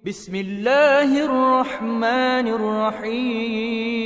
بسم الله الرحمن الرحيم.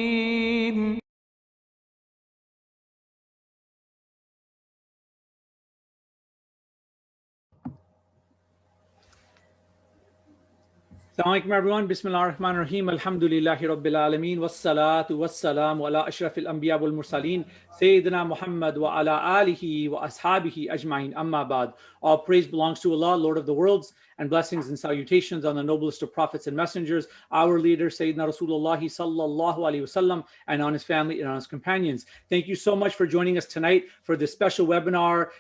Assalamu alaikum everyone. Bismillah ar-Rahman ar-Rahim. Alhamdulillahi Rabbil Alameen. Wassalatu wassalamu ala ashrafil anbiya wal mursaleen. Sayyidina Muhammad wa ala alihi wa ashabihi ajma'in. Amma ba'd. All praise belongs to Allah, Lord of the worlds, and blessings and salutations on the noblest of prophets and messengers, our leader, Sayyidina Rasulullah sallallahu alaihi wasallam, and on his family and on his companions. Thank you so much for joining us tonight for this special webinar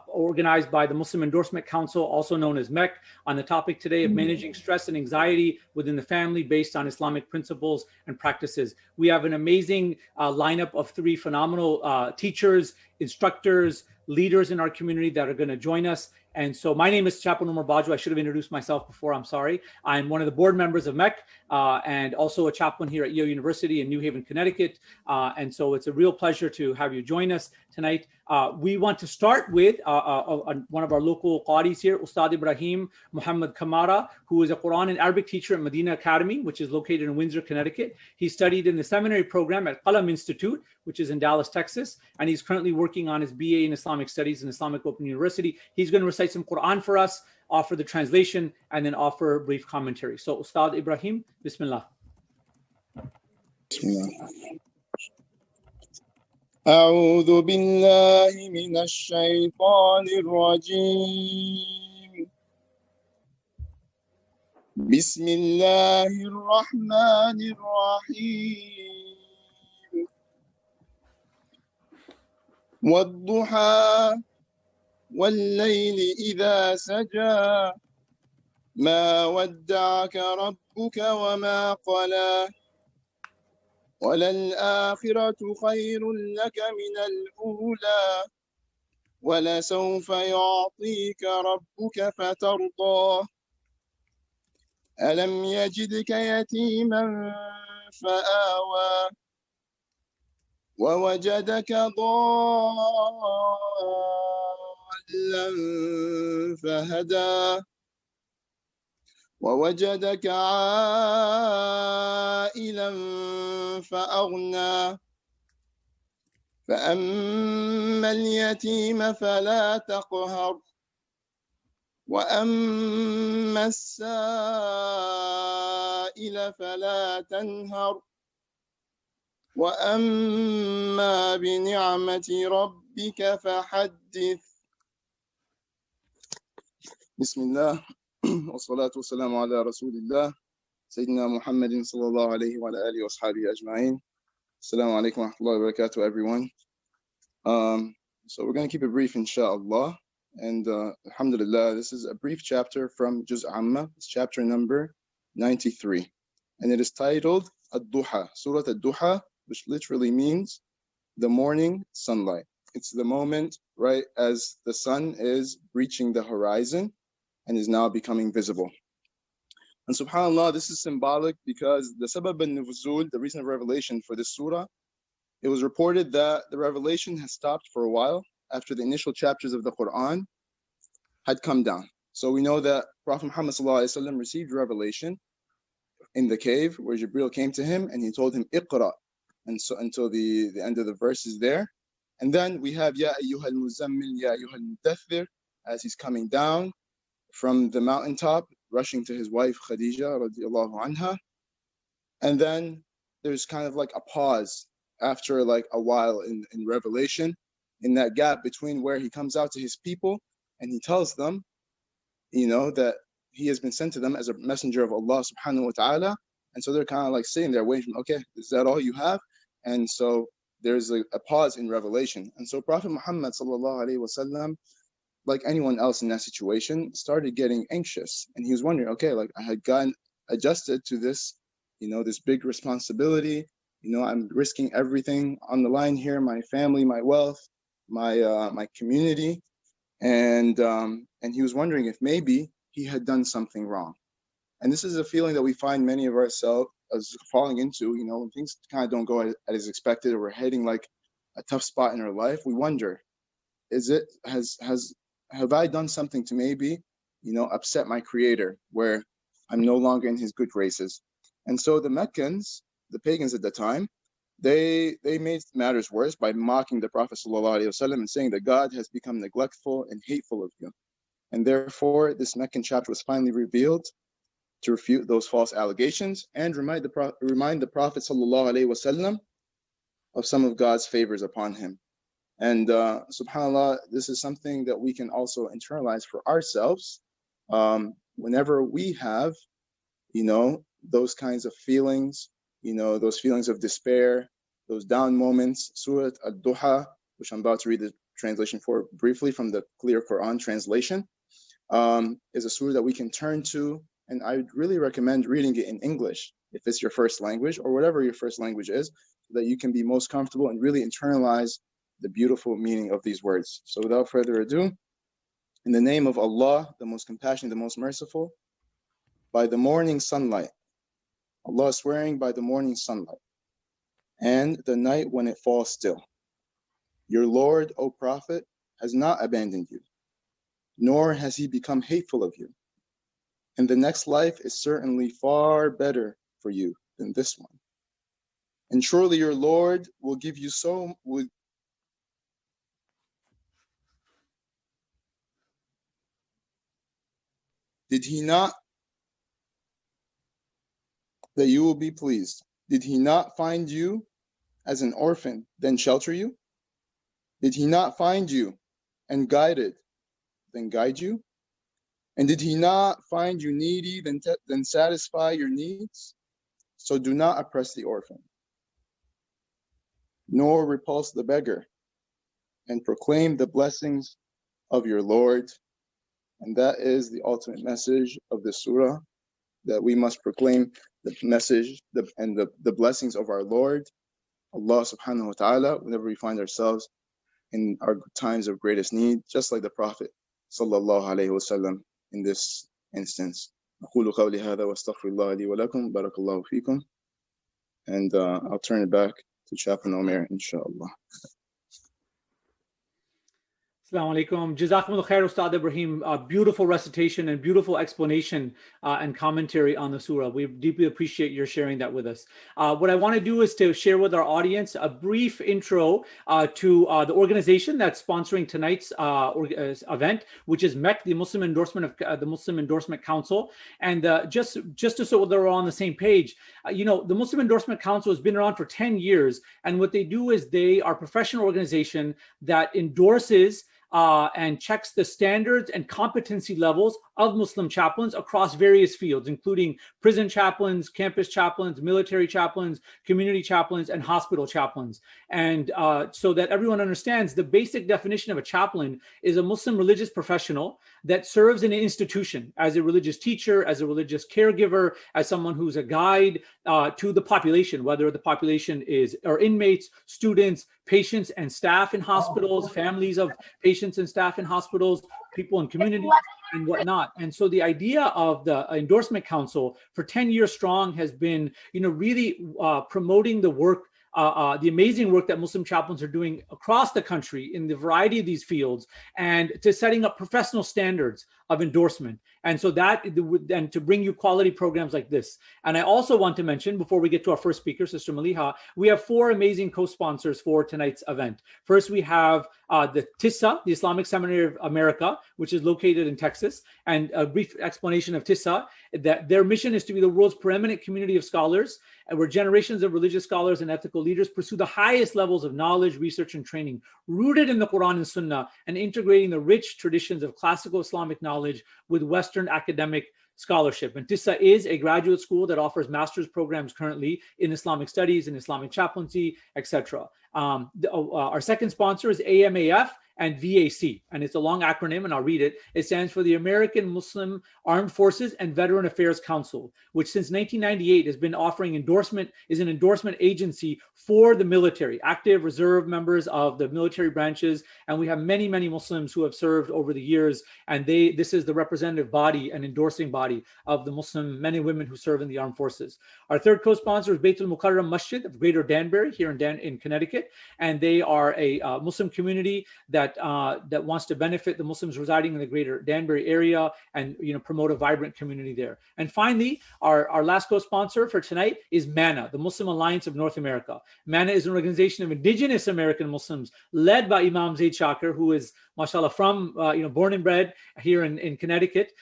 organized by the Muslim Endorsement Council, also known as MEC, on the topic today of managing stress and anxiety within the family based on Islamic principles and practices. We have an amazing lineup of three phenomenal teachers, instructors, leaders in our community that are going to join us. And so my name is Chaplain Umar Baju. I should have introduced myself before. I'm sorry. I'm one of the board members of MEC and also a chaplain here at Yale University in New Haven, Connecticut. And so it's a real pleasure to have you join us tonight. We want to start with one of our local qadis here, Ustad Ibrahim Muhammad Kamara, who is a Quran and Arabic teacher at Medina Academy, which is located in Windsor, Connecticut. He studied in the seminary program at Qalam Institute, which is in Dallas, Texas, and he's currently working on his BA in Islamic Studies in Islamic Open University. He's going to recite some Quran for us, offer the translation, and then offer a brief commentary. So, Ustad Ibrahim, Bismillah. Bismillah. أعوذ بالله من الشيطان الرجيم بسم الله الرحمن الرحيم والضحى والليل إذا سجى ما ودعك ربك وما قلى وللآخرة خير لك من الأولى ولسوف يعطيك ربك فترضى ألم يجدك يتيما فآوى ووجدك ضالا فهدى ووجدك عائلا فأغنى فأما اليتيم فلا تقهر وأما السائل فلا تنهر وأما بنعمة ربك فحدث. بسم الله والصلاة والسلام على رسول الله سيدنا محمد صلى الله عليه وعلى آله وصحبه أجمعين. Assalamu alaikum wa rahmatullahi wa barakatuh, everyone. So we're going to keep it brief, inshallah. And alhamdulillah, this is a brief chapter from Juz Amma. It's chapter number 93. And it is titled Ad-Duha, Surah Ad-Duha, which literally means the morning sunlight. It's the moment right as the sun is breaching the horizon and is now becoming visible. And subhanAllah, this is symbolic because the sabab al-nuzul, the reason of revelation for this surah, it was reported that the revelation has stopped for a while after the initial chapters of the Quran had come down. So we know that Prophet Muhammad ﷺ received revelation in the cave where Jibreel came to him and he told him, Iqra, and so until the end of the verses there. And then we have Ya ayyuhal muzammil, Ya ayyuhal mudaththir, as he's coming down from the mountaintop, rushing to his wife Khadija radiallahu anha. And then there's kind of like a pause after like a while in Revelation, in that gap between where he comes out to his people and he tells them, that he has been sent to them as a messenger of Allah subhanahu wa ta'ala. And so they're kind of like sitting there waiting, okay, is that all you have? And so there's a pause in revelation. And so Prophet Muhammad sallallahu alaihi wasallam, like anyone else in that situation, started getting anxious. And he was wondering, okay, like I had gotten adjusted to this, this big responsibility. I'm risking everything on the line here, my family, my wealth, my community. And he was wondering if maybe he had done something wrong. And this is a feeling that we find many of ourselves as falling into, when things kind of don't go as expected, or we're hitting like a tough spot in our life. We wonder, have I done something to maybe, upset my creator, where I'm no longer in his good graces. And so the Meccans, the pagans at the time, they made matters worse by mocking the Prophet ﷺ and saying that God has become neglectful and hateful of you. And therefore, this Meccan chapter was finally revealed to refute those false allegations and remind the Prophet ﷺ of some of God's favors upon him. And subhanAllah, this is something that we can also internalize for ourselves whenever we have, those kinds of feelings, those feelings of despair, those down moments. Surah Al-Duha, which I'm about to read the translation for briefly from the Clear Quran translation, is a surah that we can turn to. And I would really recommend reading it in English, if it's your first language or whatever your first language is, so that you can be most comfortable and really internalize the beautiful meaning of these words. So without further ado, in the name of Allah, the most compassionate, the most merciful, by the morning sunlight, Allah is swearing by the morning sunlight, and the night when it falls still. Your Lord, O Prophet, has not abandoned you, nor has he become hateful of you. And the next life is certainly far better for you than this one. And surely your Lord will give you Did he not that you will be pleased? Did he not find you as an orphan, then shelter you? Did he not find you and guided, then guide you? And did he not find you needy, then satisfy your needs? So do not oppress the orphan, nor repulse the beggar, and proclaim the blessings of your Lord. And that is the ultimate message of this surah, that we must proclaim the message and the blessings of our Lord, Allah subhanahu wa ta'ala, whenever we find ourselves in our times of greatest need, just like the Prophet sallallahu alayhi wa sallam in this instance. أقول قولي هذا وأستغفر الله لي ولكم بارك الله فيكم. And I'll turn it back to Chaplain Omer, inshallah. Assalamu alaikum. Jazakumullah khair, Ustad Ibrahim. Beautiful recitation and beautiful explanation and commentary on the surah. We deeply appreciate your sharing that with us. What I want to do is to share with our audience a brief intro to the organization that's sponsoring tonight's event, which is MEC, the Muslim Endorsement Council. And just so that we're all on the same page, the Muslim Endorsement Council has been around for 10 years. And what they do is they are a professional organization that endorses and checks the standards and competency levels of Muslim chaplains across various fields, including prison chaplains, campus chaplains, military chaplains, community chaplains, and hospital chaplains. And so that everyone understands, the basic definition of a chaplain is a Muslim religious professional that serves in an institution as a religious teacher, as a religious caregiver, as someone who's a guide to the population, whether the population are inmates, students, patients and staff in hospitals, families of patients and staff in hospitals, people in communities and whatnot. And so the idea of the Endorsement Council for 10 years strong has been, really promoting the work, the amazing work that Muslim chaplains are doing across the country in the variety of these fields, and to setting up professional standards of endorsement. And so and to bring you quality programs like this. And I also want to mention, before we get to our first speaker, Sister Maliha, we have 4 amazing co-sponsors for tonight's event. First, we have the TISA, the Islamic Seminary of America, which is located in Texas. And a brief explanation of TISA, that their mission is to be the world's preeminent community of scholars, and where generations of religious scholars and ethical leaders pursue the highest levels of knowledge, research, and training, rooted in the Quran and Sunnah, and integrating the rich traditions of classical Islamic knowledge with Western academic scholarship. And TISA is a graduate school that offers master's programs currently in Islamic studies, in Islamic chaplaincy, etc. Our second sponsor is AMAF and VAC, and it's a long acronym, and I'll read it. It stands for the American Muslim Armed Forces and Veteran Affairs Council, which since 1998 has been offering is an endorsement agency for the military, active reserve members of the military branches. And we have many, many Muslims who have served over the years, and this is the representative body and endorsing body of the Muslim men and women who serve in the armed forces. Our third co-sponsor is Baitul Mukarram Masjid of Greater Danbury here in Connecticut, and they are a Muslim community that that wants to benefit the Muslims residing in the greater Danbury area and promote a vibrant community there. And finally, our last co-sponsor for tonight is MANA, the Muslim Alliance of North America. MANA is an organization of indigenous American Muslims led by Imam Zaid Shakir, who is, mashallah, from born and bred here in Connecticut,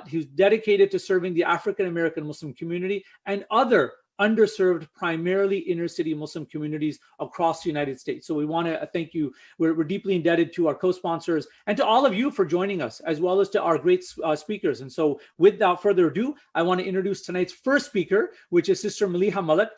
who's dedicated to serving the African American Muslim community and other underserved, primarily inner city Muslim communities across the United States. So we want to thank you. We're deeply indebted to our co-sponsors and to all of you for joining us, as well as to our great speakers. And so without further ado, I want to introduce tonight's first speaker, which is Sister Maliha Malik.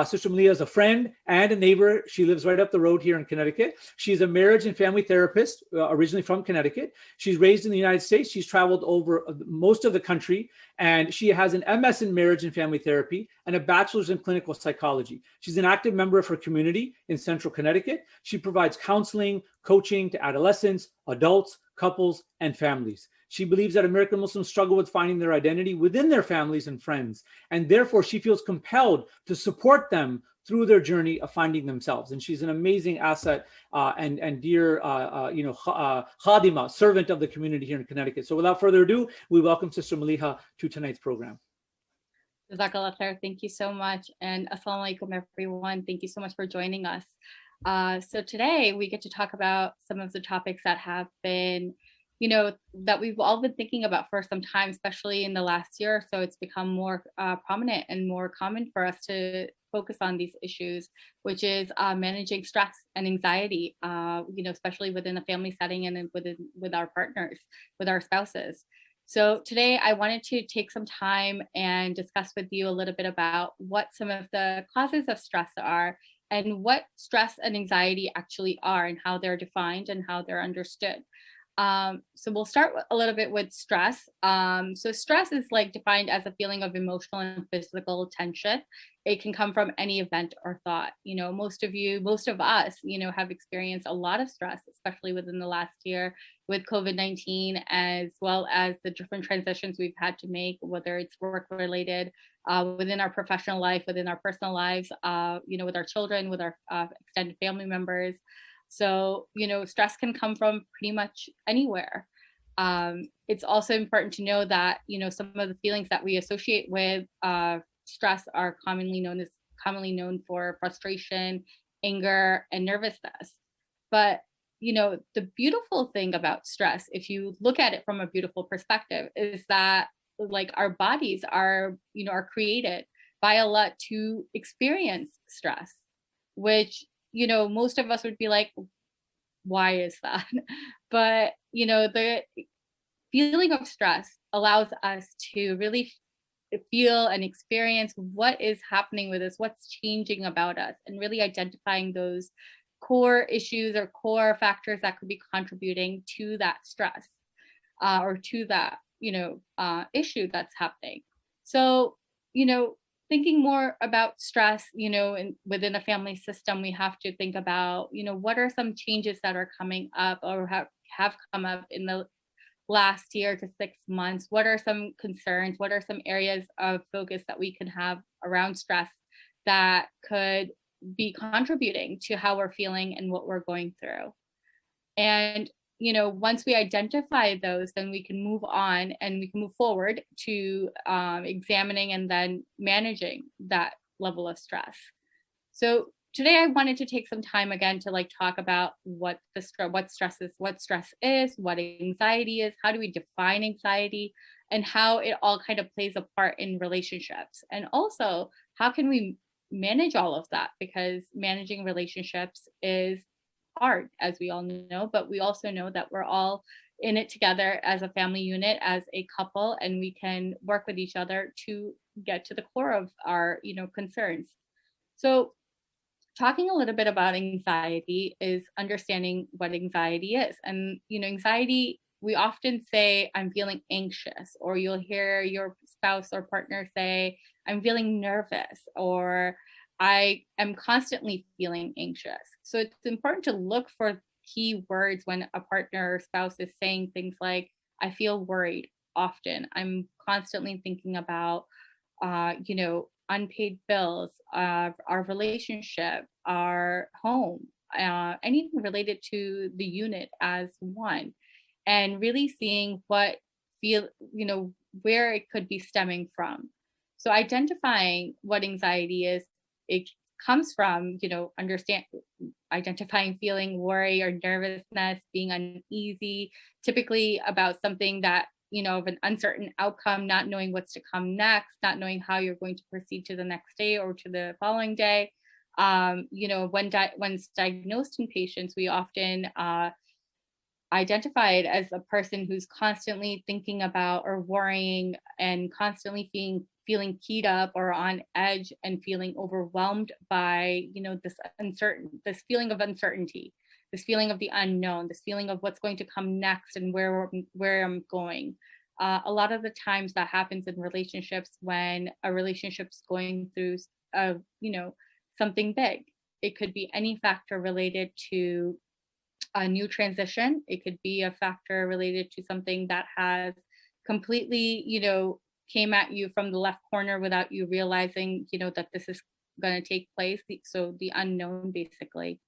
Sister Maliha is a friend and a neighbor. She lives right up the road here in Connecticut. She's a marriage and family therapist, originally from Connecticut. She's raised in the United States. She's traveled over most of the country, and she has an MS in marriage and family therapy and a bachelor's in clinical psychology. She's an active member of her community in Central Connecticut. She provides counseling, coaching to adolescents, adults, couples, and families. She believes that American Muslims struggle with finding their identity within their families and friends, and therefore she feels compelled to support them through their journey of finding themselves. And she's an amazing asset and dear, khadima, servant of the community here in Connecticut. So without further ado, we welcome Sister Maliha to tonight's program. Jazakallah khair. Thank you so much. And assalamu alaikum, everyone. Thank you so much for joining us. So today we get to talk about some of the topics that have been, that we've all been thinking about for some time, especially in the last year or so. It's become more prominent and more common for us to focus on these issues, which is managing stress and anxiety, especially within a family setting and with our partners, with our spouses. So today I wanted to take some time and discuss with you a little bit about what some of the causes of stress are and what stress and anxiety actually are and how they're defined and how they're understood. So we'll start a little bit with stress. So stress is defined as a feeling of emotional and physical tension. It can come from any event or thought. Most of us, have experienced a lot of stress, especially within the last year with COVID-19, as well as the different transitions we've had to make, whether it's work related, within our professional life, within our personal lives, with our children, with our extended family members. So, stress can come from pretty much anywhere. It's also important to know that, some of the feelings that we associate with stress are commonly known for frustration, anger, and nervousness. But, the beautiful thing about stress, if you look at it from a beautiful perspective, is that our bodies are created by Allah to experience stress, which most of us would be like, why is that? But, the feeling of stress allows us to really feel and experience what is happening with us, what's changing about us, and really identifying those core issues or core factors that could be contributing to that stress or to that, issue that's happening. So, thinking more about stress, within a family system, we have to think about, what are some changes that are coming up or have come up in the last year to 6 months? What are some concerns? What are some areas of focus that we can have around stress that could be contributing to how we're feeling and what we're going through? And once we identify those, then we can move on and we can move forward to examining and then managing that level of stress. So today I wanted to take some time again to talk about what stress is, what anxiety is, how do we define anxiety, and how it all kind of plays a part in relationships. And also, how can we manage all of that? Because managing relationships is hard, as we all know, but we also know that we're all in it together as a family unit, as a couple, and we can work with each other to get to the core of our, concerns. So talking a little bit about anxiety is understanding what anxiety is. And, anxiety, we often say, I'm feeling anxious, or you'll hear your spouse or partner say, I'm feeling nervous, or I am constantly feeling anxious. So it's important to look for key words when a partner or spouse is saying things like, I feel worried often. I'm constantly thinking about, unpaid bills, our relationship, our home, anything related to the unit as one, and really seeing what where it could be stemming from. So identifying what anxiety is, it comes from, identifying feeling worry or nervousness, being uneasy, typically about something that, of an uncertain outcome, not knowing what's to come next, not knowing how you're going to proceed to the next day or to the following day. When it's diagnosed in patients, we often identify it as a person who's constantly thinking about or worrying and constantly feeling keyed up or on edge and feeling overwhelmed by, this feeling of uncertainty, this feeling of the unknown, this feeling of what's going to come next and where I'm going. A lot of the times that happens in relationships when a relationship's going through, something big. It could be any factor related to a new transition. It could be a factor related to something that has completely, came at you from the left corner without you realizing, that this is going to take place. So the unknown, basically.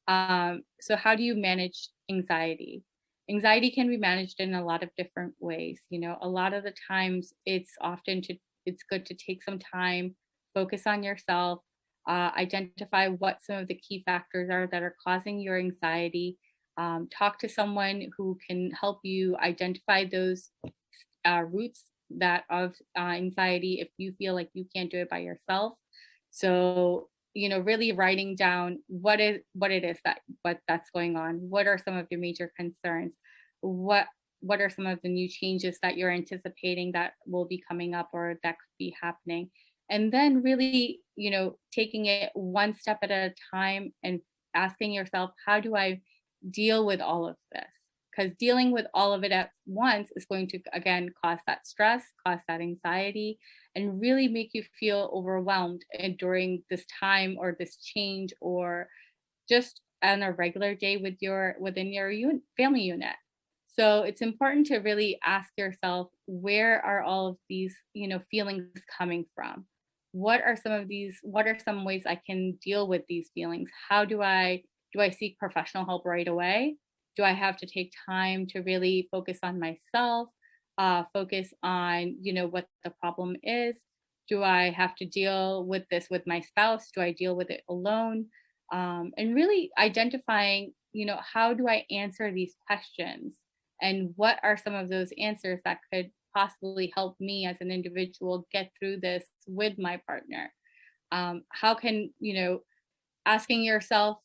So how do you manage anxiety? Anxiety can be managed in a lot of different ways. A lot of the times it's good to take some time, focus on yourself, identify what some of the key factors are that are causing your anxiety. Talk to someone who can help you identify those roots of anxiety if you feel like you can't do it by yourself. So, really writing down what it is that's going on. What are some of your major concerns? What are some of the new changes that you're anticipating that will be coming up or that could be happening? And then really, taking it one step at a time and asking yourself, how do I deal with all of this? Because dealing with all of it at once is going to, again, cause that stress, cause that anxiety, and really make you feel overwhelmed during this time or this change, or just on a regular day within your family unit. So it's important to really ask yourself, where are all of these, feelings coming from? What are some ways I can deal with these feelings? How do I seek professional help right away? Do I have to take time to really focus on myself, focus on, what the problem is? Do I have to deal with this with my spouse? Do I deal with it alone? And really identifying, how do I answer these questions? And what are some of those answers that could possibly help me as an individual get through this with my partner? How can, asking yourself,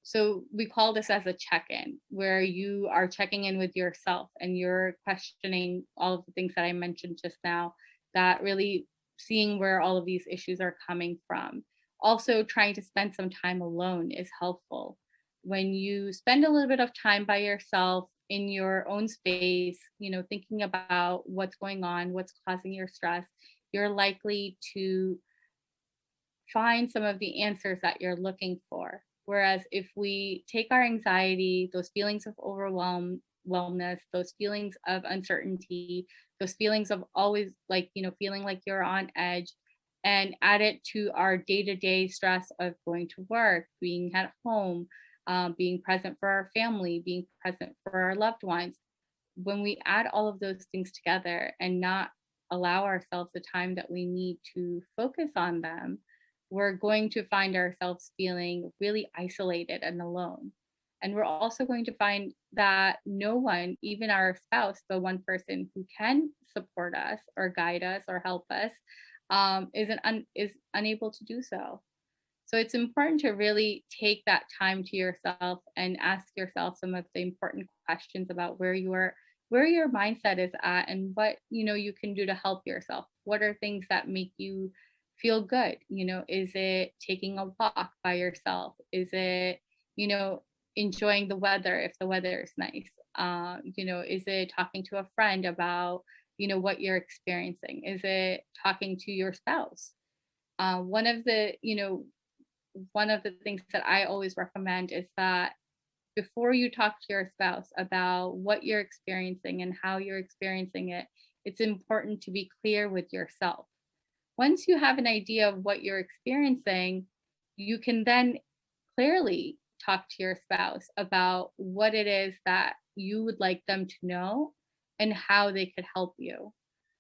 so we call this as a check-in, where you are checking in with yourself and you're questioning all of the things that I mentioned just now, that really seeing where all of these issues are coming from. Also, trying to spend some time alone is helpful. When you spend a little bit of time by yourself in your own space, thinking about what's going on, what's causing your stress, you're likely to find some of the answers that you're looking for. Whereas if we take our anxiety, those feelings of overwhelmness, those feelings of uncertainty, those feelings of always feeling like you're on edge, and add it to our day-to-day stress of going to work, being at home, being present for our family, being present for our loved ones. When we add all of those things together and not allow ourselves the time that we need to focus on them, we're going to find ourselves feeling really isolated and alone. And we're also going to find that no one, even our spouse, the one person who can support us or guide us or help us, is unable to do so. So it's important to really take that time to yourself and ask yourself some of the important questions about where your mindset is at, and what you can do to help yourself. What are things that make you feel good? Is it taking a walk by yourself? Is it enjoying the weather if the weather is nice? Is it talking to a friend about what you're experiencing? Is it talking to your spouse? One of the things that I always recommend is that before you talk to your spouse about what you're experiencing and how you're experiencing it, it's important to be clear with yourself. Once you have an idea of what you're experiencing, you can then clearly talk to your spouse about what it is that you would like them to know and how they could help you.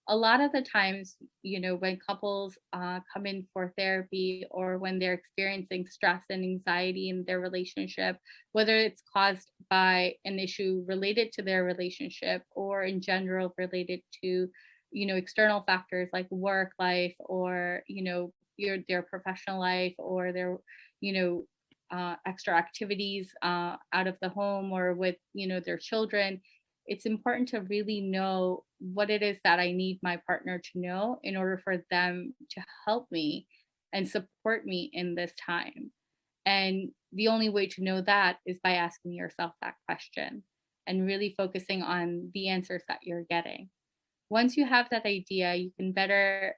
A lot of the times, when couples come in for therapy, or when they're experiencing stress and anxiety in their relationship, whether it's caused by an issue related to their relationship or in general related to, external factors like work life, or, their professional life, or their, you know, extra activities out of the home, or with, their children, it's important to really know what it is that I need my partner to know in order for them to help me and support me in this time. And the only way to know that is by asking yourself that question and really focusing on the answers that you're getting. Once you have that idea, you can better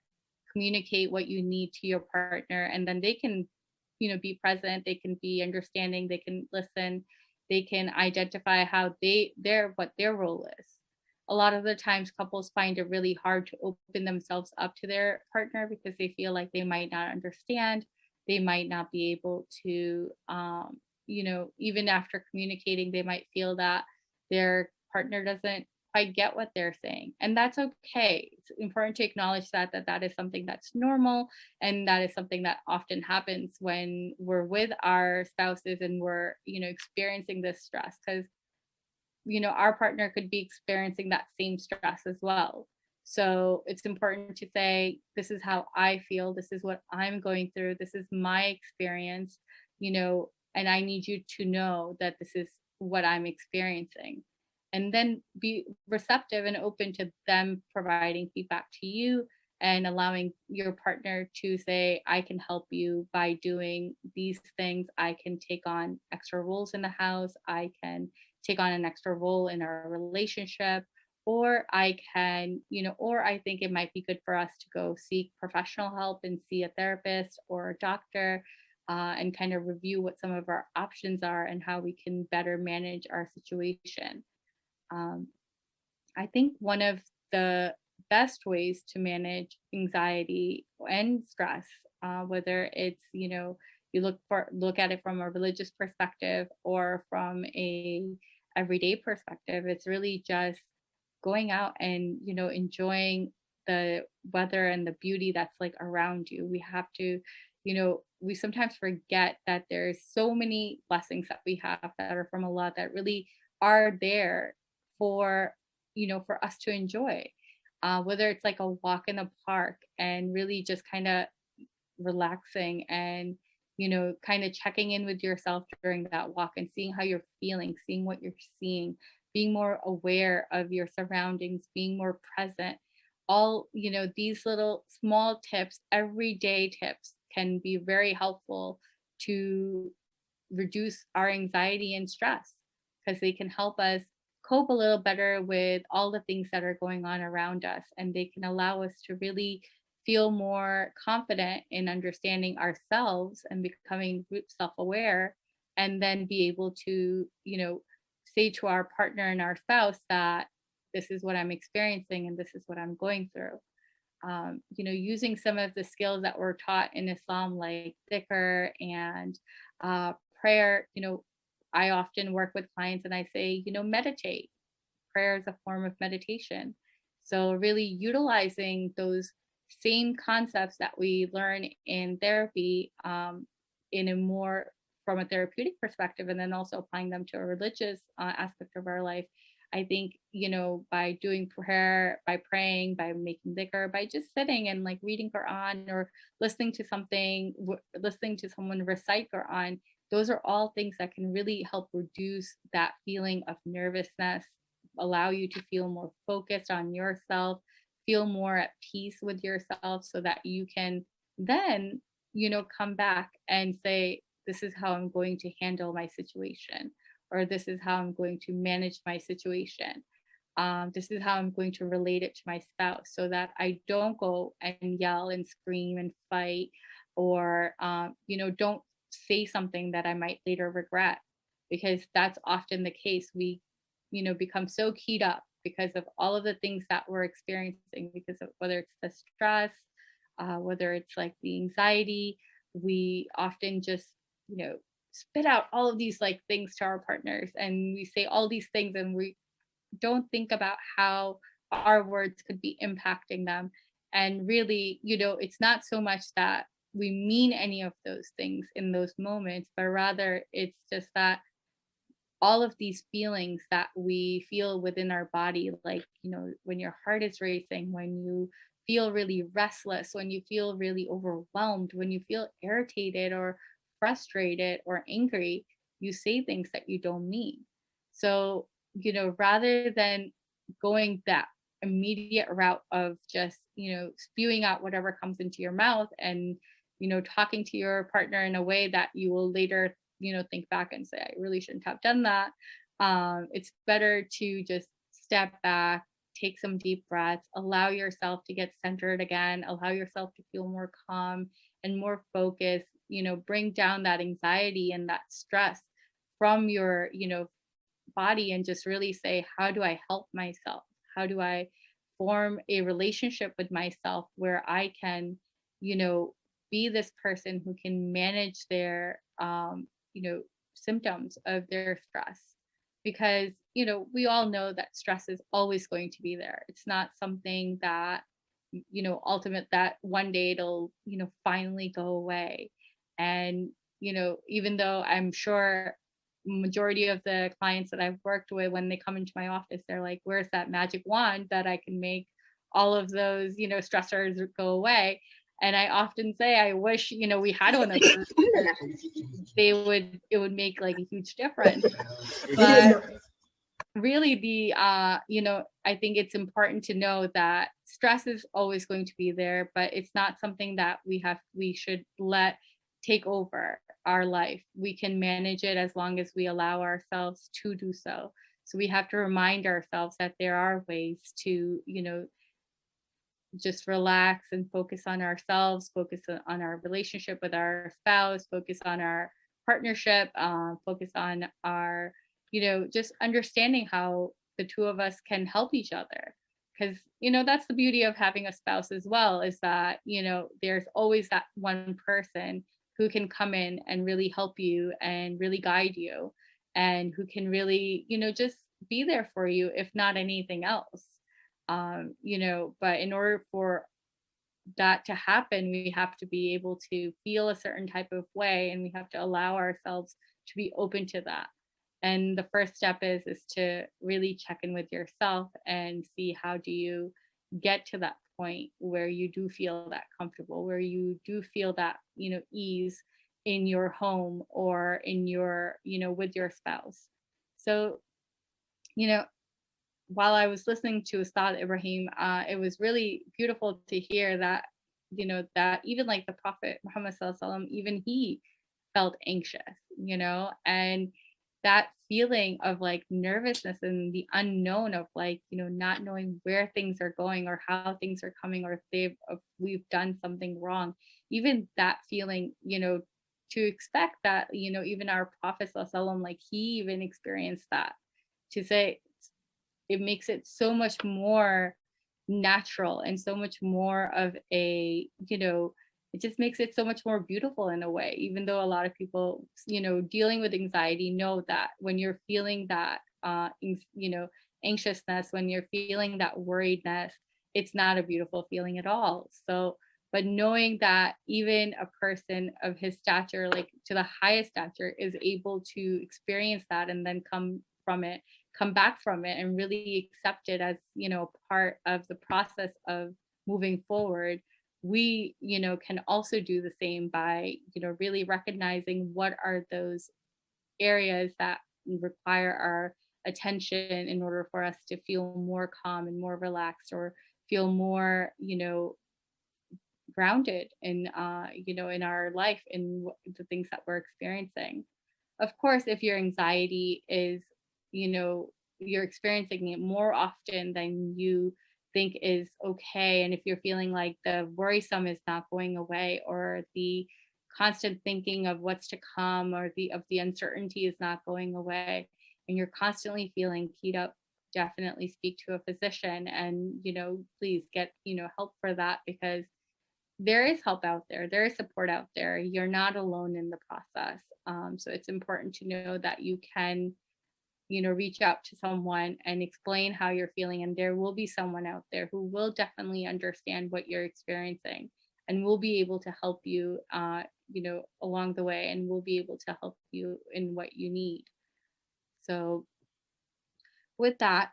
communicate what you need to your partner, and then they can, be present, they can be understanding, they can listen, they can identify how what their role is. A lot of the times couples find it really hard to open themselves up to their partner because they feel like they might not understand, they might not be able to, even after communicating, they might feel that their partner doesn't quite get what they're saying, and that's okay. It's important to acknowledge that is something that's normal, and that is something that often happens when we're with our spouses and we're, experiencing this stress, because, our partner could be experiencing that same stress as well. So it's important to say, this is how I feel, this is what I'm going through, this is my experience, and I need you to know that this is what I'm experiencing. And then be receptive and open to them providing feedback to you, and allowing your partner to say, I can help you by doing these things. I can take on extra roles in the house. I can take on an extra role in our relationship. Or I can, or I think it might be good for us to go seek professional help and see a therapist or a doctor, and kind of review what some of our options are and how we can better manage our situation. I think one of the best ways to manage anxiety and stress, whether it's, you look at it from a religious perspective or from a everyday perspective, it's really just going out and, enjoying the weather and the beauty that's like around you. We have to, we sometimes forget that there's so many blessings that we have that are from Allah that really are there for, for us to enjoy, whether it's like a walk in the park and really just kind of relaxing and, kind of checking in with yourself during that walk and seeing how you're feeling, seeing what you're seeing, being more aware of your surroundings, being more present. All, these little small tips, everyday tips, can be very helpful to reduce our anxiety and stress, because they can help us cope a little better with all the things that are going on around us, and they can allow us to really feel more confident in understanding ourselves and becoming self-aware, and then be able to, say to our partner and our spouse that this is what I'm experiencing and this is what I'm going through. Using some of the skills that we're taught in Islam, like dhikr and prayer. I often work with clients and I say, meditate. Prayer is a form of meditation. So really utilizing those same concepts that we learn in therapy, in a more from a therapeutic perspective, and then also applying them to a religious aspect of our life. I think, by doing prayer, by praying, by making dhikr, by just sitting and like reading Quran or listening to someone recite Quran, those are all things that can really help reduce that feeling of nervousness, allow you to feel more focused on yourself, feel more at peace with yourself, so that you can then, come back and say, this is how I'm going to handle my situation, or this is how I'm going to manage my situation. This is how I'm going to relate it to my spouse, so that I don't go and yell and scream and fight, or, don't say something that I might later regret, because that's often the case. We, become so keyed up because of all of the things that we're experiencing, because of whether it's the stress, whether it's like the anxiety, we often just, spit out all of these like things to our partners, and we say all these things, and we don't think about how our words could be impacting them. And really, it's not so much that we mean any of those things in those moments, but rather it's just that all of these feelings that we feel within our body, like, when your heart is racing, when you feel really restless, when you feel really overwhelmed, when you feel irritated or frustrated or angry, you say things that you don't mean. So, rather than going that immediate route of just, spewing out whatever comes into your mouth and, talking to your partner in a way that you will later, think back and say, I really shouldn't have done that. It's better to just step back, take some deep breaths, allow yourself to get centered again, allow yourself to feel more calm and more focused, bring down that anxiety and that stress from your, body, and just really say, how do I help myself? How do I form a relationship with myself where I can, be this person who can manage their, symptoms of their stress? Because, we all know that stress is always going to be there. It's not something that, ultimate that one day it'll, finally go away. And, even though I'm sure majority of the clients that I've worked with, when they come into my office, they're like, where's that magic wand that I can make all of those, stressors go away? And I often say, I wish, we had one of those. It would make like a huge difference. But really I think it's important to know that stress is always going to be there, but it's not something that we should let take over our life. We can manage it as long as we allow ourselves to do so. So we have to remind ourselves that there are ways to, just relax and focus on ourselves, focus on our relationship with our spouse, focus on our partnership, focus on our, just understanding how the two of us can help each other. Because, that's the beauty of having a spouse as well, is that, there's always that one person who can come in and really help you and really guide you, and who can really, just be there for you, if not anything else. But in order for that to happen, we have to be able to feel a certain type of way, and we have to allow ourselves to be open to that. And the first step is to really check in with yourself and see, how do you get to that point where you do feel that comfortable, where you do feel that, ease in your home or in your, with your spouse. So, while I was listening to Ustad Ibrahim, it was really beautiful to hear that, that even like the Prophet Muhammad Sallallahu Alaihi Wasallam, even he felt anxious, and that feeling of like nervousness and the unknown of like, not knowing where things are going or how things are coming, or if we've done something wrong, even that feeling, to expect that, even our Prophet Sallallahu Alaihi Wasallam, like he even experienced that, to say, it makes it so much more natural and so much more of a, it just makes it so much more beautiful in a way, even though a lot of people, dealing with anxiety know that when you're feeling that, anxiousness, when you're feeling that worriedness, it's not a beautiful feeling at all. So, but knowing that even a person of his stature, like to the highest stature, is able to experience that and then come back from it and really accept it as, part of the process of moving forward, we, can also do the same by, really recognizing what are those areas that require our attention in order for us to feel more calm and more relaxed, or feel more, grounded in, in our life, in the things that we're experiencing. Of course, if your anxiety is, you're experiencing it more often than you think is okay, and if you're feeling like the worrisome is not going away, or the constant thinking of what's to come, or the uncertainty is not going away, and you're constantly feeling keyed up, definitely speak to a physician and, please get, help for that, because there is help out there. There is support out there. You're not alone in the process. So it's important to know that you can, reach out to someone and explain how you're feeling. And there will be someone out there who will definitely understand what you're experiencing and will be able to help you, along the way, and will be able to help you in what you need. So with that,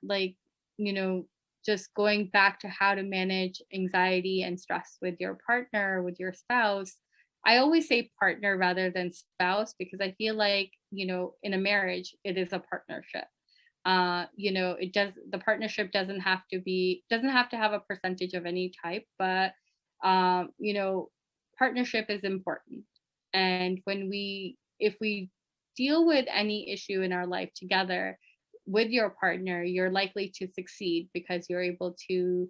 just going back to how to manage anxiety and stress with your partner, with your spouse. I always say partner rather than spouse because I feel like, in a marriage, it is a partnership. The partnership doesn't have to have a percentage of any type, but partnership is important. And if we deal with any issue in our life together, with your partner, you're likely to succeed because you're able to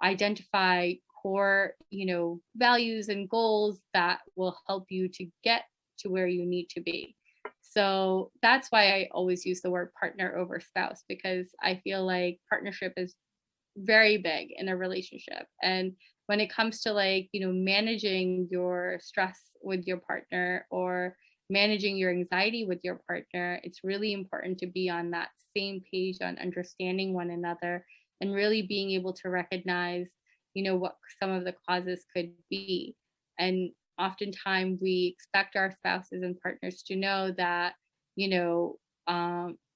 identify core, values and goals that will help you to get to where you need to be. So that's why I always use the word partner over spouse, because I feel like partnership is very big in a relationship. And when it comes to managing your stress with your partner or managing your anxiety with your partner, it's really important to be on that same page on understanding one another and really being able to recognize, what some of the causes could be. And oftentimes we expect our spouses and partners to know that,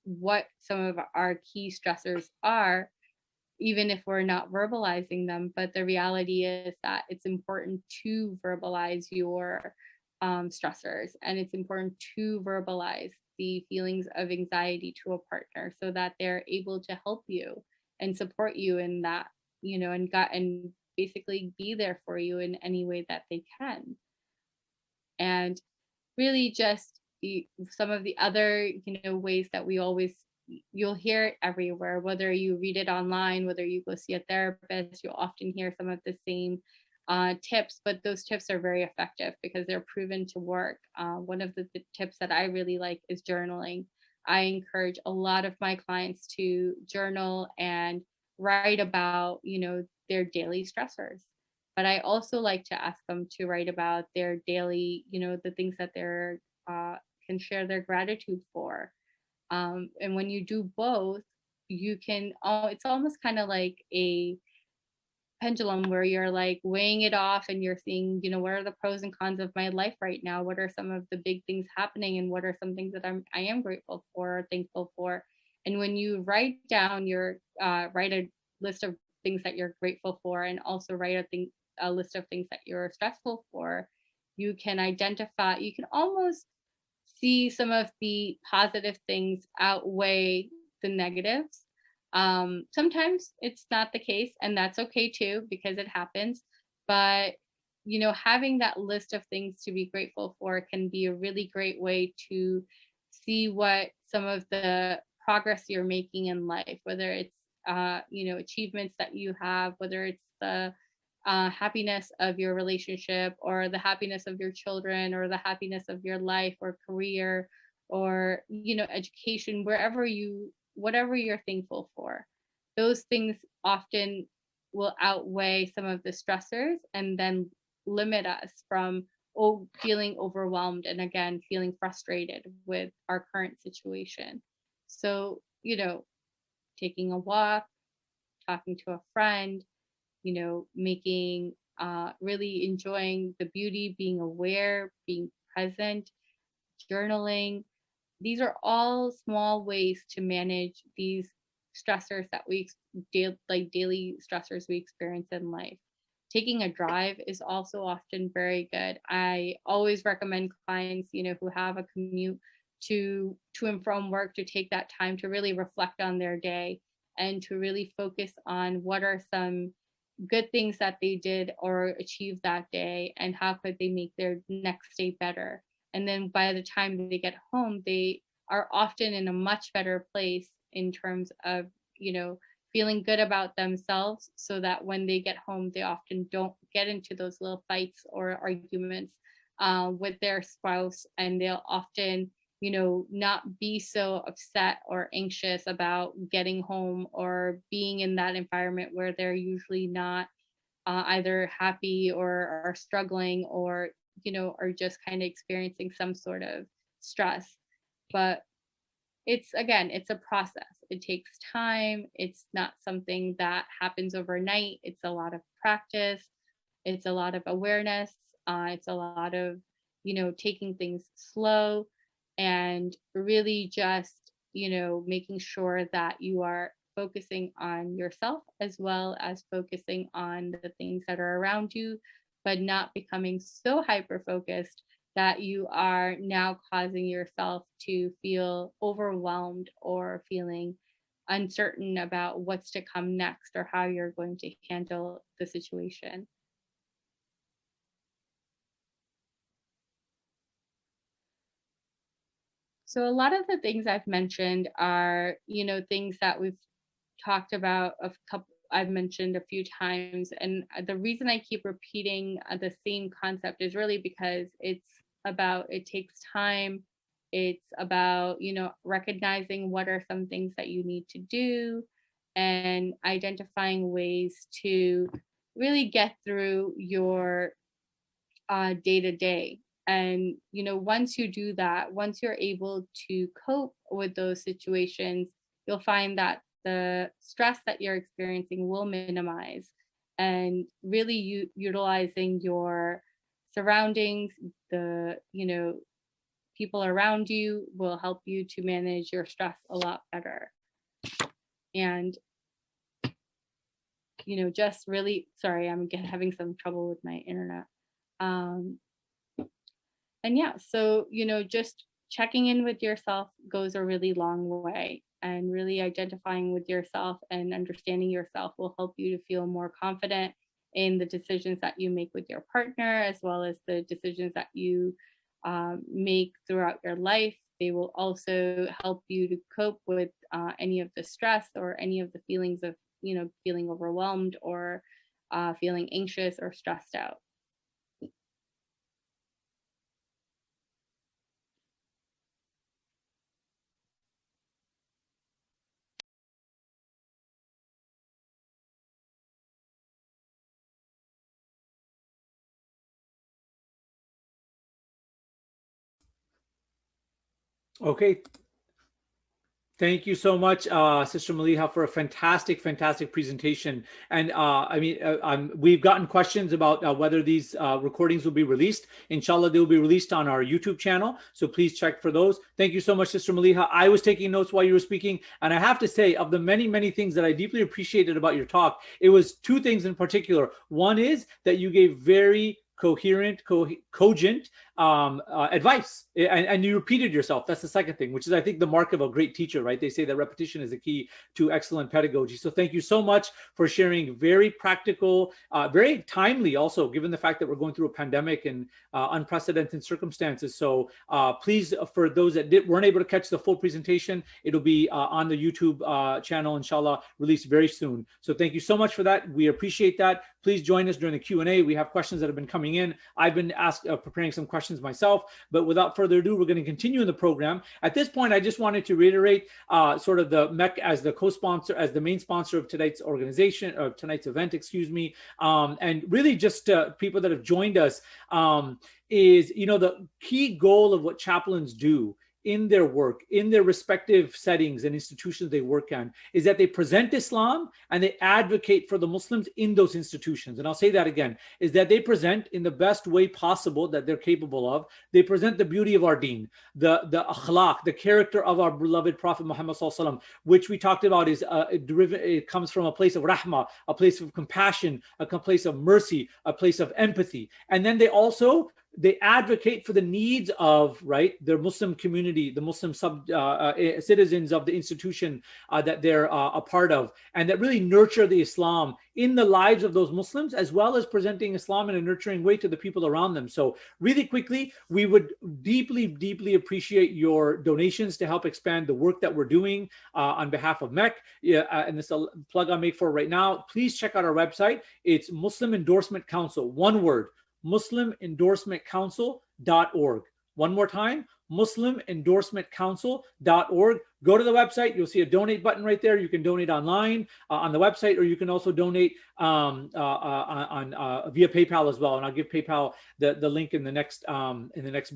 what some of our key stressors are, even if we're not verbalizing them. But the reality is that it's important to verbalize your stressors, and it's important to verbalize the feelings of anxiety to a partner so that they're able to help you and support you in that, and basically be there for you in any way that they can. And really just some of the other, ways that you'll hear it everywhere, whether you read it online, whether you go see a therapist, you'll often hear some of the same tips, but those tips are very effective because they're proven to work. One of the tips that I really like is journaling. I encourage a lot of my clients to journal and write about, their daily stressors. But I also like to ask them to write about their daily, the things that they're can share their gratitude for. And when you do both, you can, it's almost kind of like a pendulum where you're weighing it off and you're seeing, what are the pros and cons of my life right now? What are some of the big things happening? And what are some things that I am grateful for or thankful for? And when you write down write a list of things that you're grateful for, and also write a list of things that you're stressful for, you can almost see some of the positive things outweigh the negatives. Sometimes it's not the case, and that's okay too, because it happens. But, having that list of things to be grateful for can be a really great way to see what some of the progress you're making in life, whether it's, achievements that you have, whether it's the happiness of your relationship or the happiness of your children or the happiness of your life or career or, education, whatever you're thankful for. Those things often will outweigh some of the stressors and then limit us from feeling overwhelmed and again feeling frustrated with our current situation. So, taking a walk, talking to a friend, making really enjoying the beauty, being aware, being present, journaling. These are all small ways to manage these stressors that daily stressors we experience in life. Taking a drive is also often very good. I always recommend clients, who have a commute to and from work, to take that time to really reflect on their day and to really focus on what are some good things that they did or achieved that day and how could they make their next day better. And then by the time they get home, they are often in a much better place in terms of, feeling good about themselves, so that when they get home, they often don't get into those little fights or arguments with their spouse, and they'll often, not be so upset or anxious about getting home or being in that environment where they're usually not either happy or are struggling, or, you know, are just kind of experiencing some sort of stress. But it's, again, it's a process. It takes time. It's not something that happens overnight. It's a lot of practice. It's a lot of awareness. It's a lot of, you know, taking things slow and really just, you know, making sure that you are focusing on yourself as well as focusing on the things that are around you, but not becoming so hyper focused that you are now causing yourself to feel overwhelmed or feeling uncertain about what's to come next or how you're going to handle the situation. So a lot of the things I've mentioned are, you know, things that we've talked about I've mentioned a few times, and the reason I keep repeating the same concept is really because it's about, it takes time. It's about, you know, recognizing what are some things that you need to do and identifying ways to really get through your day to day. And, you know, once you do that, once you're able to cope with those situations, you'll find that the stress that you're experiencing will minimize, and really utilizing your surroundings, the, you know, people around you will help you to manage your stress a lot better. And, you know, just really, sorry, I'm having some trouble with my internet. And yeah, so, you know, just checking in with yourself goes a really long way, and really identifying with yourself and understanding yourself will help you to feel more confident in the decisions that you make with your partner, as well as the decisions that you make throughout your life. They will also help you to cope with any of the stress or any of the feelings of, you know, feeling overwhelmed or feeling anxious or stressed out. Okay. Thank you so much, Sister Maliha, for a fantastic presentation. And we've gotten questions about whether these recordings will be released. Inshallah, they will be released on our YouTube channel. So please check for those. Thank you so much, Sister Maliha. I was taking notes while you were speaking. And I have to say, of the many, many things that I deeply appreciated about your talk, it was two things in particular. One is that you gave very coherent, cogent advice, and you repeated yourself. That's the second thing, which is, I think, the mark of a great teacher, right? They say that repetition is the key to excellent pedagogy. So thank you so much for sharing very practical, very timely also, given the fact that we're going through a pandemic and unprecedented circumstances. So please, for those that weren't able to catch the full presentation, it'll be on the YouTube channel, inshallah, released very soon. So thank you so much for that. We appreciate that. Please join us during the Q&A. We have questions that have been coming in. I've been preparing some questions myself, but without further ado, we're going to continue in the program. At this point, I just wanted to reiterate sort of the MEC as the co-sponsor, as the main sponsor of tonight's organization, or tonight's event, excuse me, and really just people that have joined us, is, you know, the key goal of what chaplains do in their work, in their respective settings and institutions they work on, is that they present Islam and they advocate for the Muslims in those institutions. And I'll say that again, is that they present in the best way possible that they're capable of. They present the beauty of our deen, the akhlaq, the character of our beloved Prophet Muhammad sallallahu alaihi wasallam, which we talked about is it comes from a place of rahmah, a place of compassion, a place of mercy, a place of empathy. And then they advocate for the needs of, right, their Muslim community, the Muslim citizens of the institution that they're a part of, and that really nurture the Islam in the lives of those Muslims, as well as presenting Islam in a nurturing way to the people around them. So really quickly, we would deeply, deeply appreciate your donations to help expand the work that we're doing on behalf of MEC. And this is a plug I make for right now. Please check out our website. It's Muslim Endorsement Council, one word, muslimendorsementcouncil.org. One more time, muslimendorsementcouncil.org. Go to the website. You'll see a donate button right there. You can donate online on the website, or you can also donate via PayPal as well. And I'll give PayPal the link in the next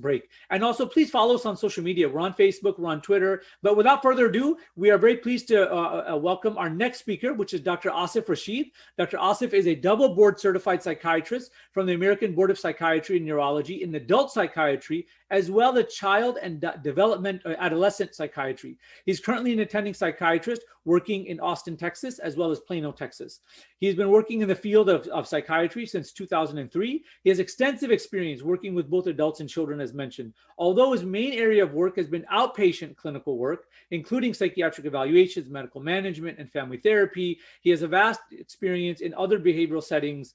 break. And also, please follow us on social media. We're on Facebook, we're on Twitter. But without further ado, we are very pleased to welcome our next speaker, which is Dr. Asif Rashid. Dr. Asif is a double board certified psychiatrist from the American Board of Psychiatry and Neurology in adult psychiatry, as well as child and adolescent psychiatry. He's currently an attending psychiatrist working in Austin, Texas, as well as Plano, Texas. He's been working in the field of psychiatry since 2003. He has extensive experience working with both adults and children, as mentioned. Although his main area of work has been outpatient clinical work, including psychiatric evaluations, medical management, and family therapy, he has a vast experience in other behavioral settings,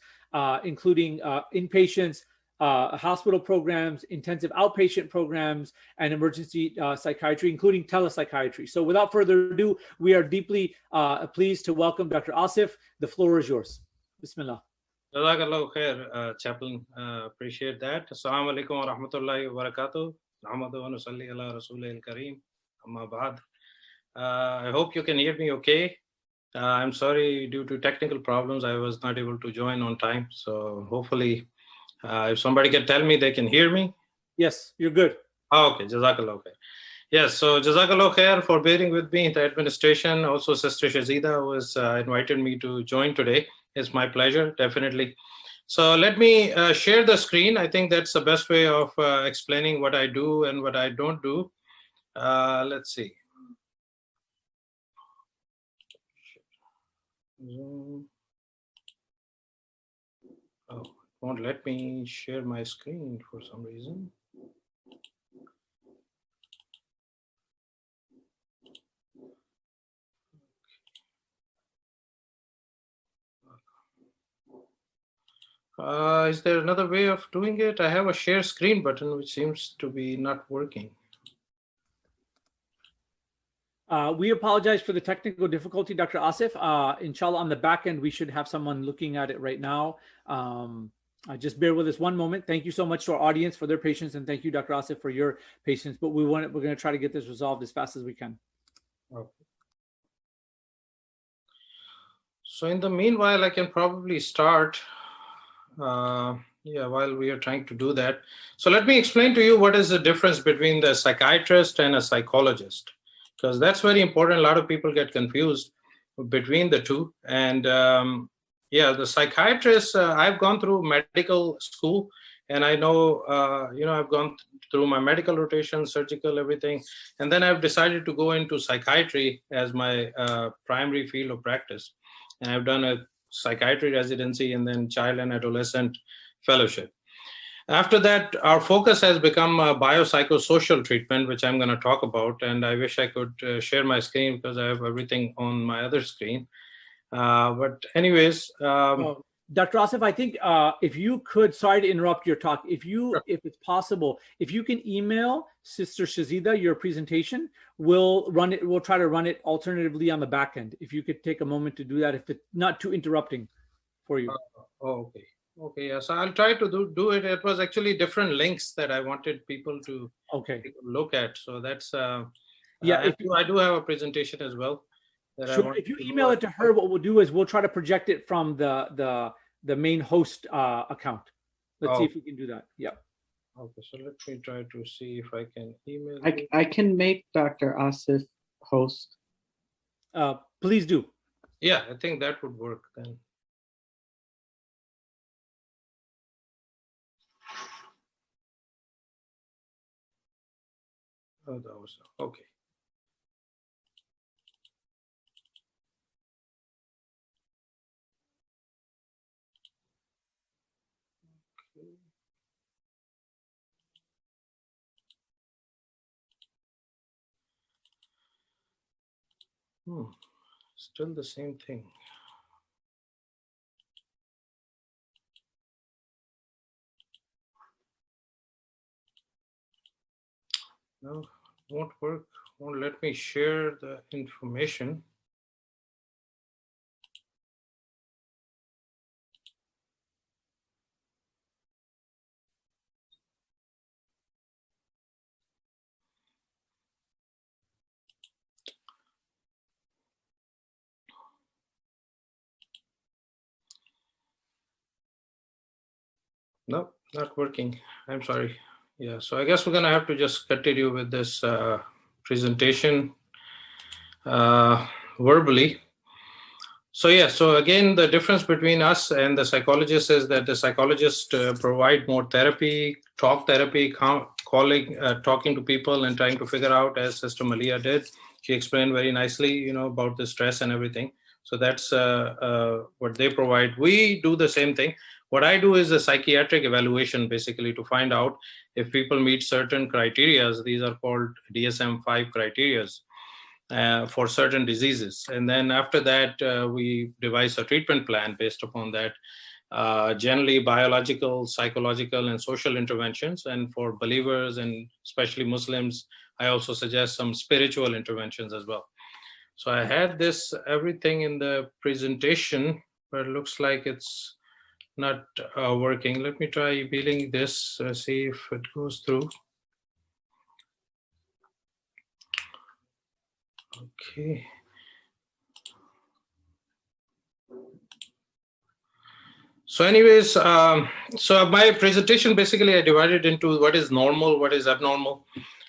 including inpatients, hospital programs, intensive outpatient programs, and emergency psychiatry, including Tele Psychiatry. So without further ado, we are deeply pleased to welcome Dr. Asif. The floor is yours. Bismillah. Jazakallah khair, chaplain. Appreciate that. Assalamu alaikum wa rahmatullahi wa barakatuh. Nahmadu wa nusalli ala rasulil kareem. Amma ba'd. I hope you can hear me okay. I'm sorry, due to technical problems, I was not able to join on time. So hopefully, if somebody can tell me they can hear me. Yes, you're good. Oh, okay, Jazakallah khair. Yes, so Jazakallah khair for bearing with me, the administration, also Sister Shazida, who has invited me to join today. It's my pleasure, definitely. So let me share the screen. I think that's the best way of explaining what I do and what I don't do. Let's see. Zoom. Oh, it won't let me share my screen for some reason. Is there another way of doing it? I have a share screen button, which seems to be not working. We apologize for the technical difficulty, Dr. Asif. Inshallah, on the back end, we should have someone looking at it right now. Just bear with us one moment. Thank you so much to our audience for their patience, and thank you, Dr. Asif, for your patience. But we're going to try to get this resolved as fast as we can. Okay. So in the meanwhile, I can probably start. While we are trying to do that. So let me explain to you what is the difference between the psychiatrist and a psychologist, because that's very important. A lot of people get confused between the two. And the psychiatrist, I've gone through medical school, and I know, I've gone through my medical rotation, surgical, everything. And then I've decided to go into psychiatry as my primary field of practice. And I've done a psychiatry residency and then child and adolescent fellowship. After that, our focus has become biopsychosocial treatment, which I'm going to talk about. And I wish I could share my screen because I have everything on my other screen. But anyways. Dr. Asif, I think if you could, sorry to interrupt your talk, if it's possible, if you can email Sister Shazida your presentation, we'll try to run it alternatively on the back end. If you could take a moment to do that, if it's not too interrupting for you. Okay. Okay, yeah. So I'll try to do it. It was actually different links that I wanted people to look at. So that's I do have a presentation as well. Sure. If you email it to her, what we'll do is we'll try to project it from the main host account. Let's see if we can do that. Yeah. Okay, so let me try to see if I can email. I can make Dr. Asif host. Please do. Yeah, I think that would work then. Oh, that was okay. Still the same thing. No, won't work. Won't let me share the information. No, not working. I'm sorry. Yeah, so I guess we're going to have to just continue with this presentation verbally. So yeah, so again, the difference between us and the psychologist is that the psychologists provide more therapy, talk therapy, talking to people and trying to figure out, as Sister Malia did. She explained very nicely, you know, about the stress and everything. So that's what they provide. We do the same thing. What I do is a psychiatric evaluation, basically, to find out if people meet certain criteria. These are called DSM-5 criteria. For certain diseases. And then after that, we devise a treatment plan based upon that, generally biological, psychological, and social interventions. And for believers and especially Muslims, I also suggest some spiritual interventions as well. So I had this everything in the presentation, but it looks like it's not working. Let me try revealing this, see if it goes through. Okay. So anyways, so my presentation, basically I divided into what is normal, what is abnormal,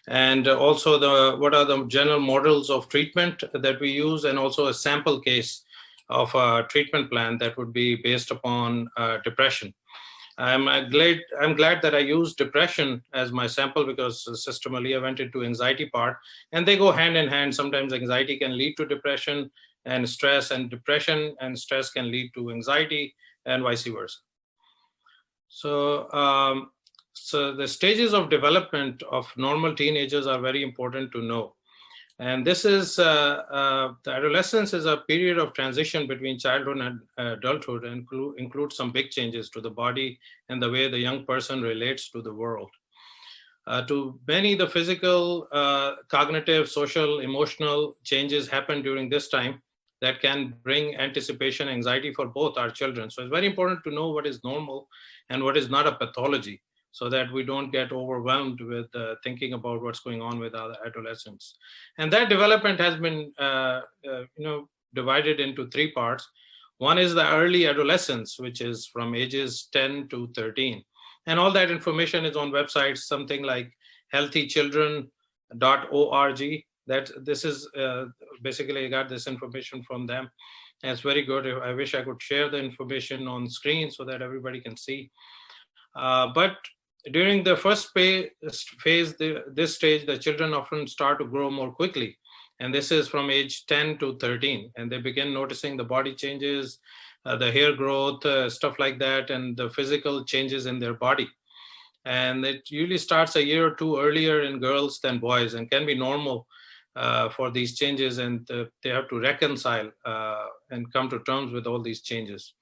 and also what are the general models of treatment that we use, and also a sample case of a treatment plan that would be based upon depression. I'm glad that I used depression as my sample, because Sister Malia went into anxiety part, and they go hand in hand. Sometimes anxiety can lead to depression and stress, and depression and stress can lead to anxiety, and vice versa. So, so the stages of development of normal teenagers are very important to know. And this is, the adolescence is a period of transition between childhood and adulthood, and includes some big changes to the body and the way the young person relates to the world. To many, the physical, cognitive, social, emotional changes happen during this time that can bring anticipation, anxiety for both our children. So it's very important to know what is normal and what is not a pathology, so that we don't get overwhelmed with thinking about what's going on with our adolescents. And that development has been divided into three parts. One is the early adolescence, which is from ages 10 to 13. And all that information is on websites, something like healthychildren.org. This is basically, I got this information from them. And it's very good. I wish I could share the information on screen so that everybody can see. But during the first phase, this stage, the children often start to grow more quickly. And this is from age 10 to 13. And they begin noticing the body changes, the hair growth, stuff like that, and the physical changes in their body. And it usually starts a year or two earlier in girls than boys, and can be normal for these changes. And they have to reconcile and come to terms with all these changes.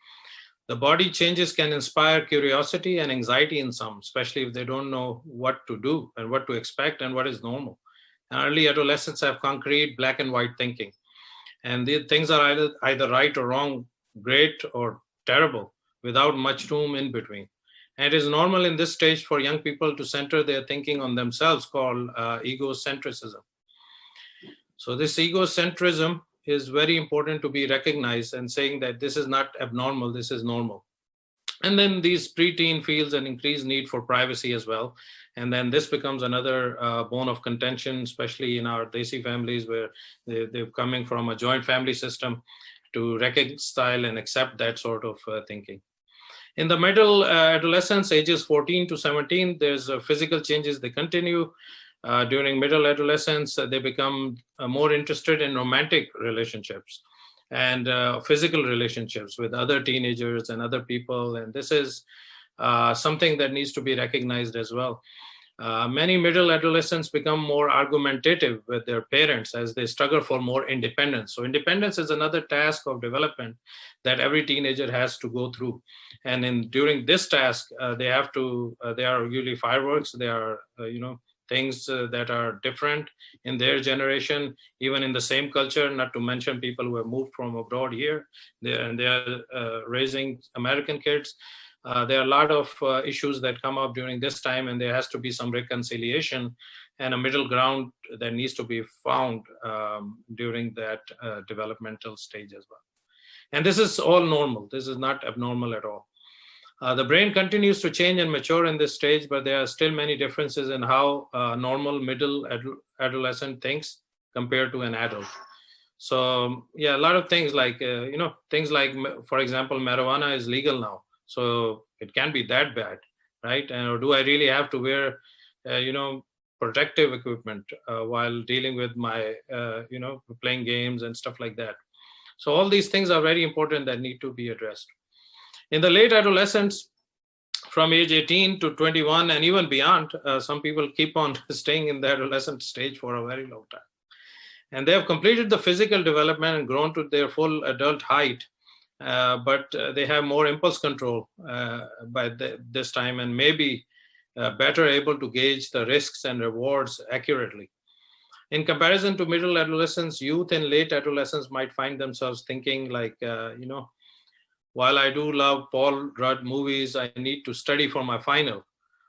The body changes can inspire curiosity and anxiety in some, especially if they don't know what to do and what to expect and what is normal. And early adolescents have concrete black and white thinking. And the things are either right or wrong, great or terrible, without much room in between. And it is normal in this stage for young people to center their thinking on themselves, called egocentrism. So this egocentrism is very important to be recognized, and saying that this is not abnormal, this is normal. And then these preteen feels an increased need for privacy as well. And then this becomes another bone of contention, especially in our Desi families, where they're coming from a joint family system, to reconcile and accept that sort of thinking. In the middle adolescence, ages 14 to 17, there's physical changes, they continue. During middle adolescence, they become more interested in romantic relationships and physical relationships with other teenagers and other people. And this is something that needs to be recognized as well. Many middle adolescents become more argumentative with their parents as they struggle for more independence. So independence is another task of development that every teenager has to go through. And during this task, they are usually fireworks. They are, things that are different in their generation, even in the same culture, not to mention people who have moved from abroad here. They are raising American kids. There are a lot of issues that come up during this time, and there has to be some reconciliation and a middle ground that needs to be found during that developmental stage as well. And this is all normal. This is not abnormal at all. The brain continues to change and mature in this stage, but there are still many differences in how normal middle adolescent thinks compared to an adult. So yeah, a lot of things like, things like, for example, marijuana is legal now. So it can't be that bad, right? And or do I really have to wear, protective equipment while dealing with my, playing games and stuff like that? So all these things are very important that need to be addressed. In the late adolescence, from age 18 to 21 and even beyond, some people keep on staying in the adolescent stage for a very long time. And they have completed the physical development and grown to their full adult height, but they have more impulse control by this time and maybe better able to gauge the risks and rewards accurately. In comparison to middle adolescence, youth and late adolescence might find themselves thinking like, while I do love Paul Rudd movies, I need to study for my final.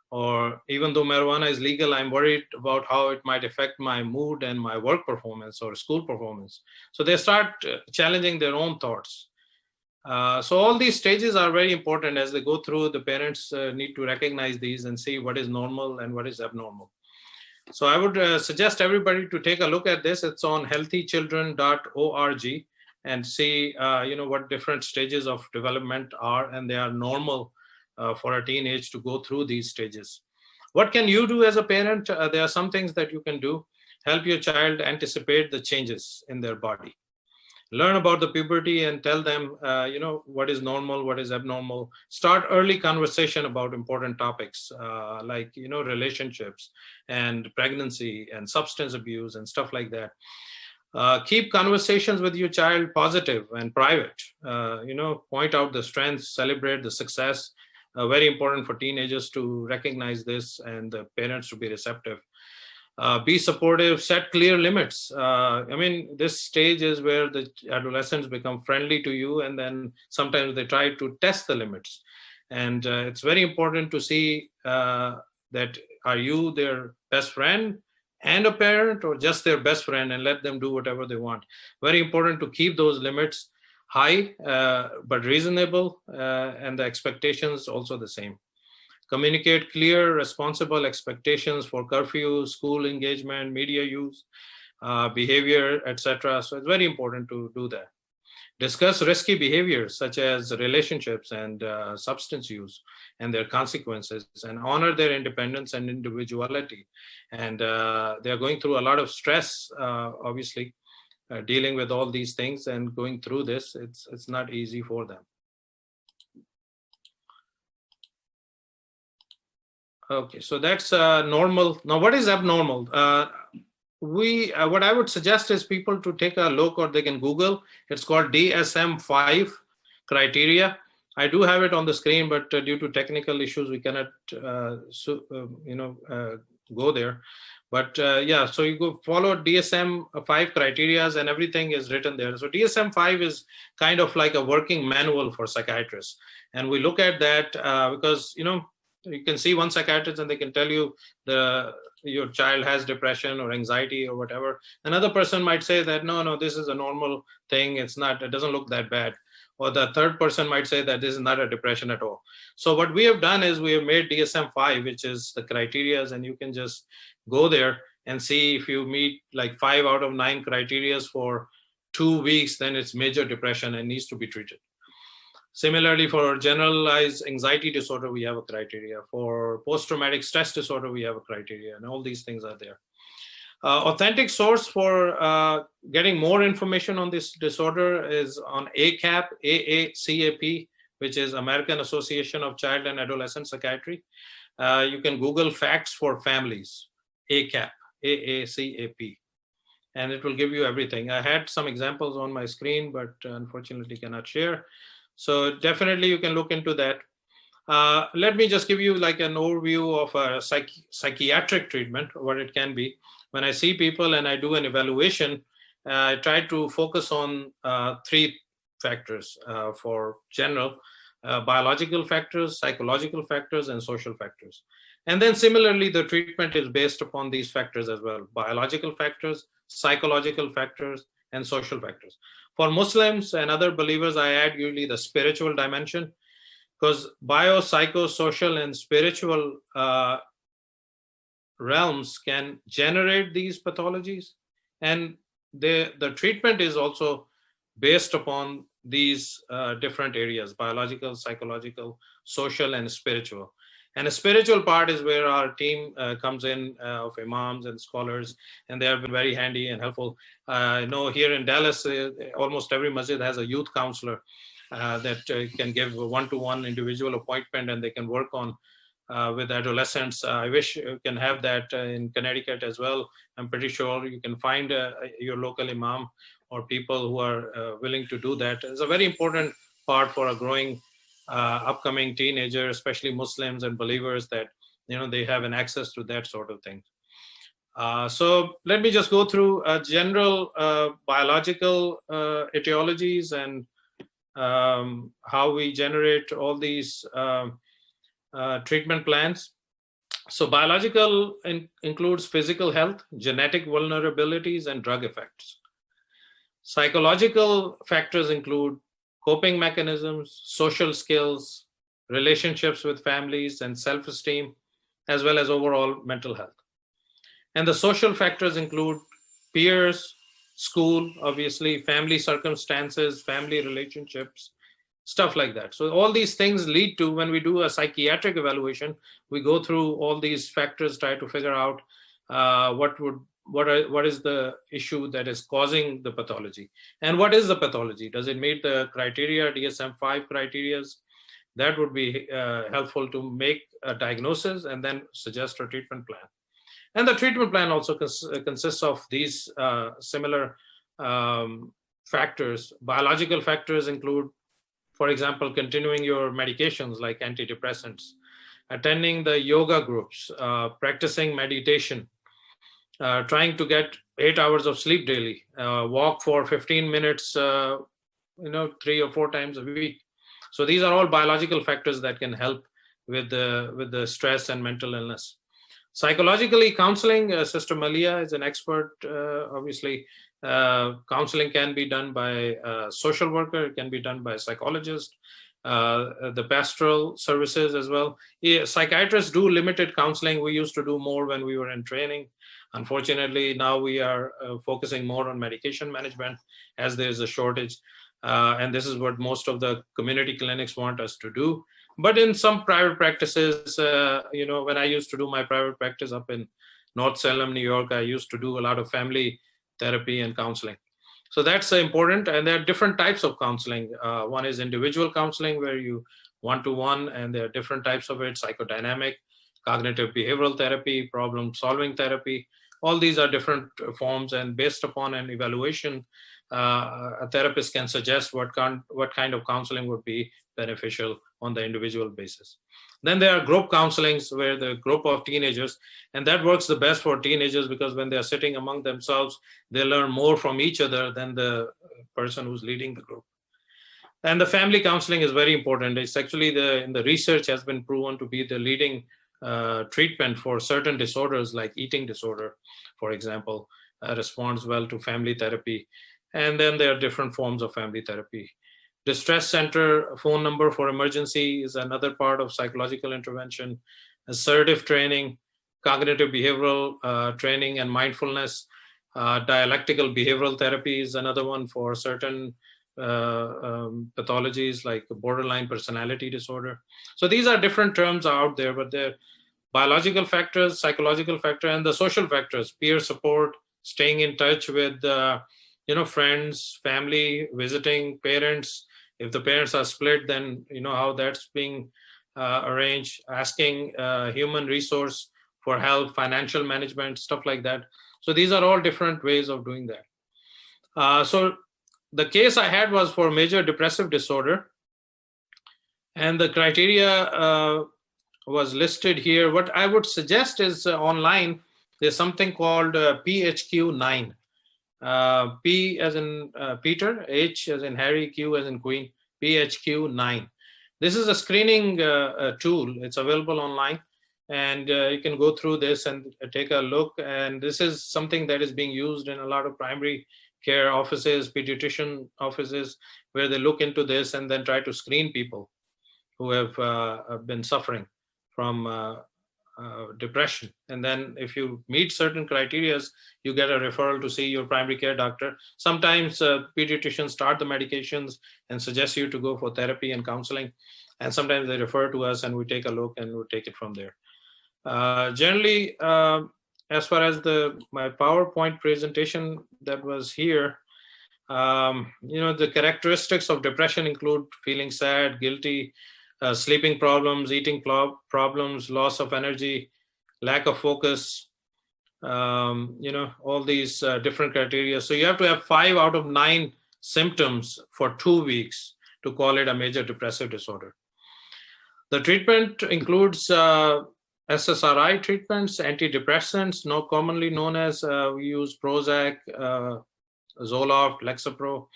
Or even though marijuana is legal, I'm worried about how it might affect my mood and my work performance or school performance. So they start challenging their own thoughts. So all these stages are very important. As they go through, the parents need to recognize these and see what is normal and what is abnormal. So I would suggest everybody to take a look at this. It's on healthychildren.org and see what different stages of development are, and they are normal for a teenage to go through these stages. What can you do as a parent? There are some things that you can do. Help your child anticipate the changes in their body. Learn about the puberty and tell them, what is normal, what is abnormal. Start early conversation about important topics like, relationships and pregnancy and substance abuse and stuff like that. Keep conversations with your child positive and private. Point out the strengths, celebrate the success. Very important for teenagers to recognize this and the parents to be receptive. Be supportive, set clear limits. This stage is where the adolescents become friendly to you, and then sometimes they try to test the limits. And it's very important to see that are you their best friend and a parent, or just their best friend, and let them do whatever they want. Very important to keep those limits high, but reasonable, and the expectations also the same. Communicate clear, responsible expectations for curfew, school engagement, media use, behavior, etc. So it's very important to do that. Discuss risky behaviors such as relationships and substance use and their consequences, and honor their independence and individuality. And they're going through a lot of stress, obviously, dealing with all these things and going through this. It's not easy for them. Okay, so that's normal. Now, what is abnormal? What I would suggest is people to take a look, or they can Google. It's called DSM-5 criteria. I do have it on the screen, but due to technical issues, we cannot, go there. But so you go follow DSM-5 criteria, and everything is written there. So DSM-5 is kind of like a working manual for psychiatrists, and we look at that because you can see one psychiatrist and they can tell you your child has depression or anxiety or whatever. Another person might say that, no, this is a normal thing. It doesn't look that bad. Or the third person might say that this is not a depression at all. So what we have done is we have made DSM-5, which is the criteria, and you can just go there and see if you meet like 5 out of 9 criteria for 2 weeks, then it's major depression and needs to be treated. Similarly, for generalized anxiety disorder, we have a criteria. For post-traumatic stress disorder, we have a criteria, and all these things are there. Authentic source for getting more information on this disorder is on ACAP, AACAP, which is American Association of Child and Adolescent Psychiatry. You can Google facts for families, ACAP, AACAP, and it will give you everything. I had some examples on my screen, but unfortunately cannot share. So definitely you can look into that. Let me just give you like an overview of a psychiatric treatment, what it can be. When I see people and I do an evaluation, I try to focus on 3 factors for general, biological factors, psychological factors, and social factors. And then similarly, the treatment is based upon these factors as well: biological factors, psychological factors, and social factors. For Muslims and other believers, I add usually the spiritual dimension. because biopsychosocial and spiritual realms can generate these pathologies, and the treatment is also based upon these different areas: biological, psychological, social, and spiritual. And the spiritual part is where our team comes in of imams and scholars, and they have been very handy and helpful. I know here in Dallas, almost every masjid has a youth counselor that can give a one-to-one individual appointment, and they can work on with adolescents. I wish you can have that in Connecticut as well. I'm pretty sure you can find your local imam or people who are willing to do that. It's a very important part for a growing upcoming teenager, especially Muslims and believers, that they have an access to that sort of thing. So let me just go through general biological etiologies and how we generate all these treatment plans. So biological includes physical health, genetic vulnerabilities, and drug effects. Psychological factors include coping mechanisms, social skills, relationships with families, and self-esteem, as well as overall mental health. And the social factors include peers, school, obviously, family circumstances, family relationships, stuff like that. So all these things lead to, when we do a psychiatric evaluation, we go through all these factors, try to figure out what is the issue that is causing the pathology, and what is the pathology. Does it meet the criteria, DSM-5 criteria? That would be helpful to make a diagnosis and then suggest a treatment plan. And the treatment plan also consists of these similar factors. Biological factors include, for example, continuing your medications like antidepressants, attending the yoga groups, practicing meditation, trying to get 8 hours of sleep daily, walk for 15 minutes, 3 or 4 times a week. So these are all biological factors that can help with the stress and mental illness. Psychologically, counseling, Sister Malia is an expert, obviously. Counseling can be done by a social worker, it can be done by a psychologist, the pastoral services as well. Psychiatrists do limited counseling. We used to do more when we were in training. Unfortunately, now we are focusing more on medication management as there's a shortage. And this is what most of the community clinics want us to do. But in some private practices, when I used to do my private practice up in North Salem, New York, I used to do a lot of family therapy and counseling. So that's important. And there are different types of counseling. One is individual counseling, where you one-to-one, and there are different types of it: psychodynamic, cognitive behavioral therapy, problem-solving therapy. All these are different forms, and based upon an evaluation, a therapist can suggest what kind of counseling would be beneficial on the individual basis. Then there are group counselings, where the group of teenagers, and that works the best for teenagers, because when they're sitting among themselves, they learn more from each other than the person who's leading the group. And the family counseling is very important. It's actually in the research has been proven to be the leading treatment for certain disorders, like eating disorder, for example, responds well to family therapy. And then there are different forms of family therapy. Distress center phone number for emergency is another part of psychological intervention. Assertive training, cognitive behavioral training and mindfulness. Dialectical behavioral therapy is another one for certain pathologies like borderline personality disorder. So these are different terms out there, but they're biological factors, psychological factor, and the social factors: peer support, staying in touch with friends, family, visiting parents. If the parents are split, then how that's being arranged, asking human resource for help, financial management, stuff like that. So these are all different ways of doing that. So the case I had was for major depressive disorder, and the criteria was listed here. What I would suggest is online, there's something called PHQ-9. P as in Peter, H as in Harry, Q as in Queen, PHQ-9. This is a screening tool. It's available online, and you can go through this and take a look. And this is something that is being used in a lot of primary care offices, pediatrician offices, where they look into this and then try to screen people who have been suffering from depression. And then if you meet certain criteria, you get a referral to see your primary care doctor. Sometimes pediatricians start the medications and suggest you to go for therapy and counseling. And sometimes they refer to us and we take a look and we take it from there. Generally, as far as my PowerPoint presentation that was here, the characteristics of depression include feeling sad, guilty, sleeping problems, eating problems, loss of energy, lack of focus, all these different criteria. So you have to have 5 out of 9 symptoms for 2 weeks to call it a major depressive disorder. The treatment includes SSRI treatments, antidepressants, commonly known as, we use Prozac, Zoloft, Lexapro.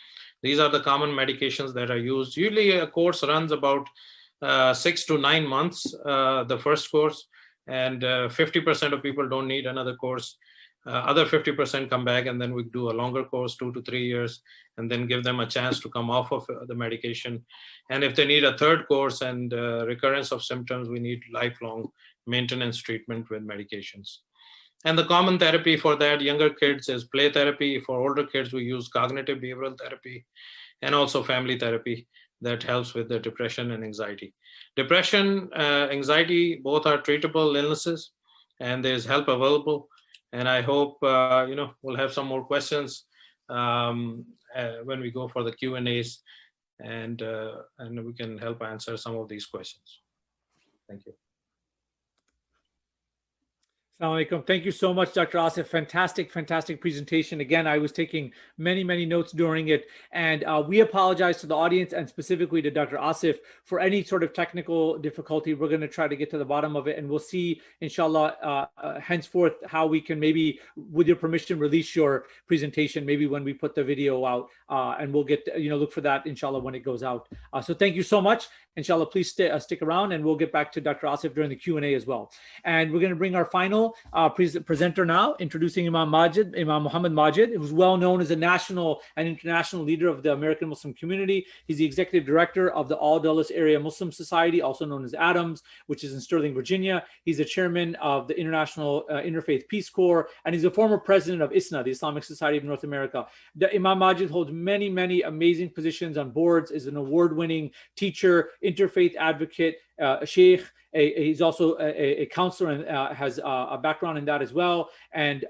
These are the common medications that are used. Usually a course runs about 6 to 9 months, the first course, and 50% of people don't need another course. Other 50% come back, and then we do a longer course, 2 to 3 years, and then give them a chance to come off of the medication. And if they need a third course and recurrence of symptoms, we need lifelong maintenance treatment with medications. And the common therapy for that, younger kids, is play therapy. For older kids, we use cognitive behavioral therapy and also family therapy that helps with the depression and anxiety. Depression, anxiety, both are treatable illnesses, and there's help available. And I hope, we'll have some more questions when we go for the Q&As, and we can help answer some of these questions. Thank you. Assalamu alaikum. Thank you so much, Dr. Asif. Fantastic presentation. Again, I was taking many notes during it. And we apologize to the audience and specifically to Dr. Asif for any sort of technical difficulty. We're going to try to get to the bottom of it. And we'll see, inshallah, henceforth, how we can maybe, with your permission, release your presentation, maybe when we put the video out. And we'll get, look for that, inshallah, when it goes out. So thank you so much. Inshallah, please stick around, and we'll get back to Dr. Asif during the Q&A as well. And we're going to bring our final presenter now, introducing Imam Muhammad Majid, who's well known as a national and international leader of the American Muslim community. He's the executive director of the All Dulles Area Muslim Society, also known as ADAMS, which is in Sterling, Virginia. He's the chairman of the International Interfaith Peace Corps, and he's a former president of ISNA, the Islamic Society of North America. Imam Majid holds many amazing positions on boards, is an award-winning teacher, interfaith advocate, a sheikh. He's also a counselor and has a background in that as well. And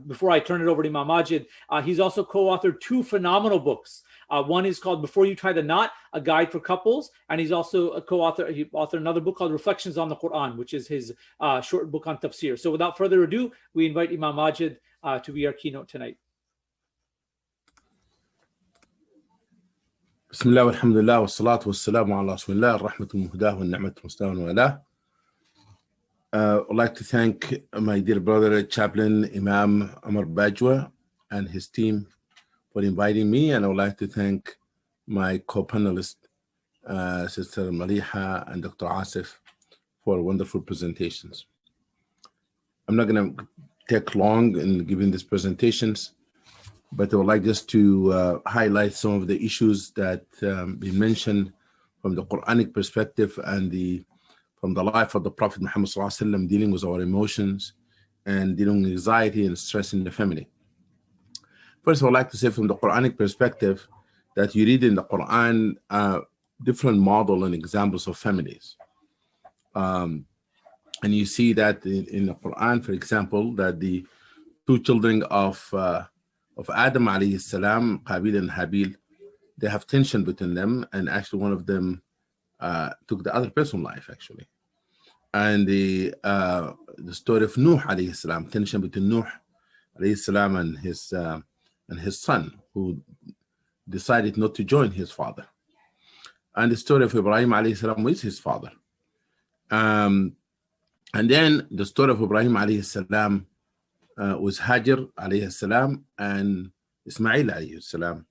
before I turn it over to Imam Majid, he's also co-authored 2 phenomenal books. One is called Before You Tie the Knot, a guide for couples. And he's also he authored another book called Reflections on the Quran, which is his short book on tafsir. So without further ado, we invite Imam Majid to be our keynote tonight. بسم الله والحمد لله والصلاة والسلام على رسول الله الرحمة المهداة والنعمة المستوى والاه. I'd like to thank my dear brother, Chaplain Imam Amar Bajwa and his team for inviting me, and I would like to thank my co-panelist, Sister Maliha and Dr. Asif, for wonderful presentations. I'm not going to take long in giving these presentations, but I would like just to highlight some of the issues that been mentioned from the Quranic perspective and from the life of the Prophet Muhammad ﷺ, dealing with our emotions and dealing with anxiety and stress in the family. First, I would like to say from the Quranic perspective that you read in the Quran different model and examples of families. And you see that in the Quran, for example, that the 2 children of Adam alayhi salam, Qabil and Habil, they have tension between them, and actually one of them took the other person's life, actually. And the story of Nuh alayhi salam, tension between Nuh alayhi salam and his son, who decided not to join his father. And the story of Ibrahim alayhi salam with his father. And then the story of Ibrahim alayhi salam with Hajar alayhi salam and Ismail alayhi salam,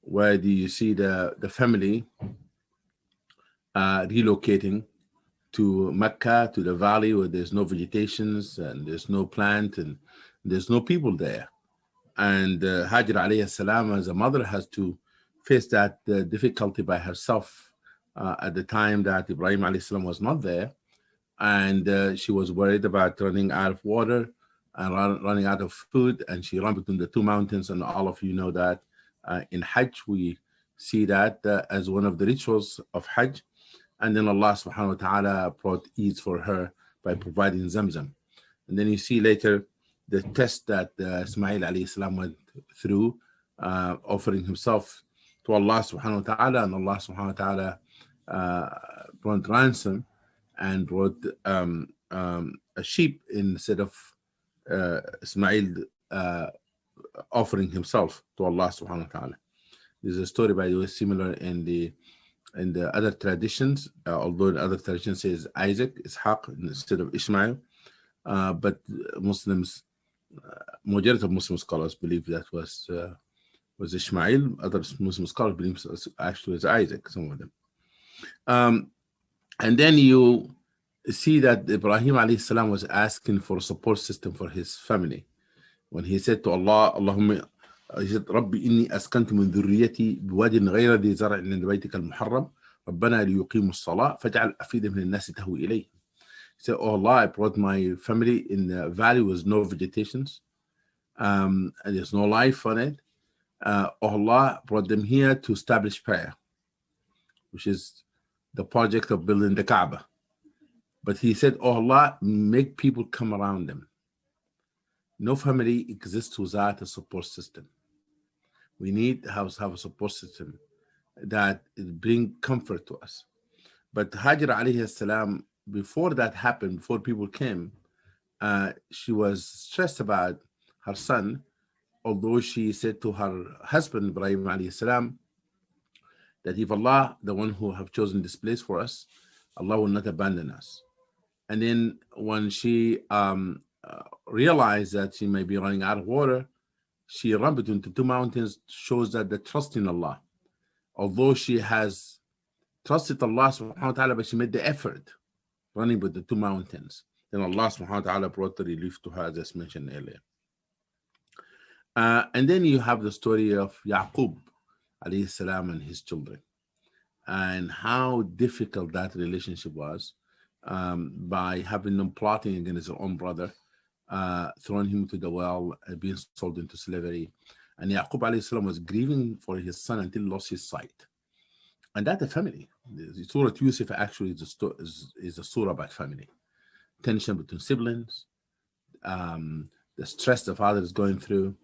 where do you see the family relocating to Mecca, to the valley where there's no vegetations and there's no plant and there's no people there. And Hajar alayhi salam as a mother has to face that difficulty by herself at the time that Ibrahim alayhi salam was not there, and she was worried about running out of water and running out of food, and she ran between the two mountains. And all of you know that in Hajj we see that as one of the rituals of Hajj. And then Allah subhanahu wa ta'ala brought ease for her by providing Zamzam. And then you see later the test that Ismail alayhi salam went through, offering himself to Allah subhanahu wa ta'ala, and Allah subhanahu wa ta'ala brought ransom and brought a sheep instead of Ismail offering himself to Allah subhanahu wa ta'ala. There's a story, by the way, similar in the other traditions, although in other traditions says Isaac, Ishaq instead of Ishmael. But Muslims, majority of Muslim scholars believe that was Ishmael. Other Muslim scholars believe actually was Isaac, some of them. And then you see that Ibrahim alayhi salam was asking for a support system for his family. When he said to Allah, Allahumma, he said, Rabbi inni askantu min dhurriyati biwadin ghayra dhi zar'in 'inda baytika al-muharram, Rabbana liyuqimu as-salah faj'al afida min an-nasi tahwi ilayhim. He said, oh Allah, I brought my family in the valley with no vegetations, and there's no life on it. Oh Allah, brought them here to establish prayer, which is the project of building the Kaaba. But he said, oh Allah, make people come around them. No family exists without a support system. We need to have a support system that bring comfort to us. But Hajar alayhi salam, before that happened, before people came, she was stressed about her son, although she said to her husband, Ibrahim alayhi salam, that if Allah, the one who have chosen this place for us, Allah will not abandon us. And then when she realized that she may be running out of water, she ran between the two mountains, shows that the trust in Allah. Although she has trusted Allah subhanahu wa ta'ala, but she made the effort running with the two mountains. Then Allah subhanahu wa ta'ala brought the relief to her, as I mentioned earlier. And then you have the story of Yaqub alayhi salam and his children, and how difficult that relationship was, by having them plotting against their own brother, throwing him to the well, being sold into slavery. And Yaqub alayhi salam was grieving for his son until he lost his sight. And that's a family. The Surah Yusuf actually is a surah about family. Tension between siblings, the stress the father is going through.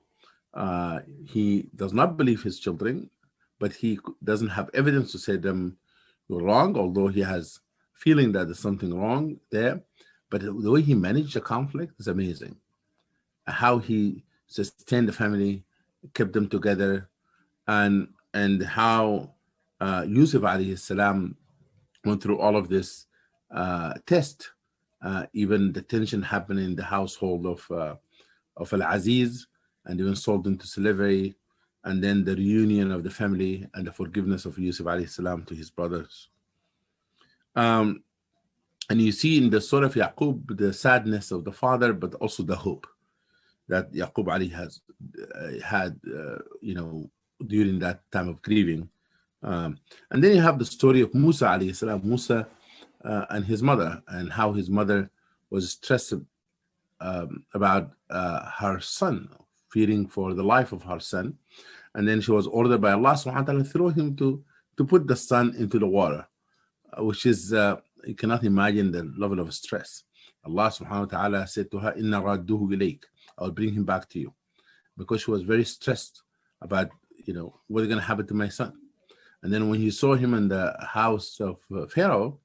He does not believe his children, but he doesn't have evidence to say them you're wrong, although he has feeling that there's something wrong there. But the way he managed the conflict is amazing. How he sustained the family, kept them together, and how Yusuf alayhi salam went through all of this test, even the tension happened in the household of Al-Aziz, and even sold into slavery, and then the reunion of the family and the forgiveness of Yusuf alayhi salam to his brothers. And you see in the Surah of Yaqub the sadness of the father, but also the hope that Yaqub alayhi has had, during that time of grieving. And then you have the story of Musa alayhi salam, Musa and his mother, and how his mother was stressed about her son, fearing for the life of her son. And then she was ordered by Allah subhanahu wa ta'ala to throw him to put the son into the water, which is, you cannot imagine the level of stress. Allah subhanahu wa ta'ala said to her, Inna radduhu ilayk, I'll bring him back to you. Because she was very stressed about, what's going to happen to my son. And then when he saw him in the house of Pharaoh,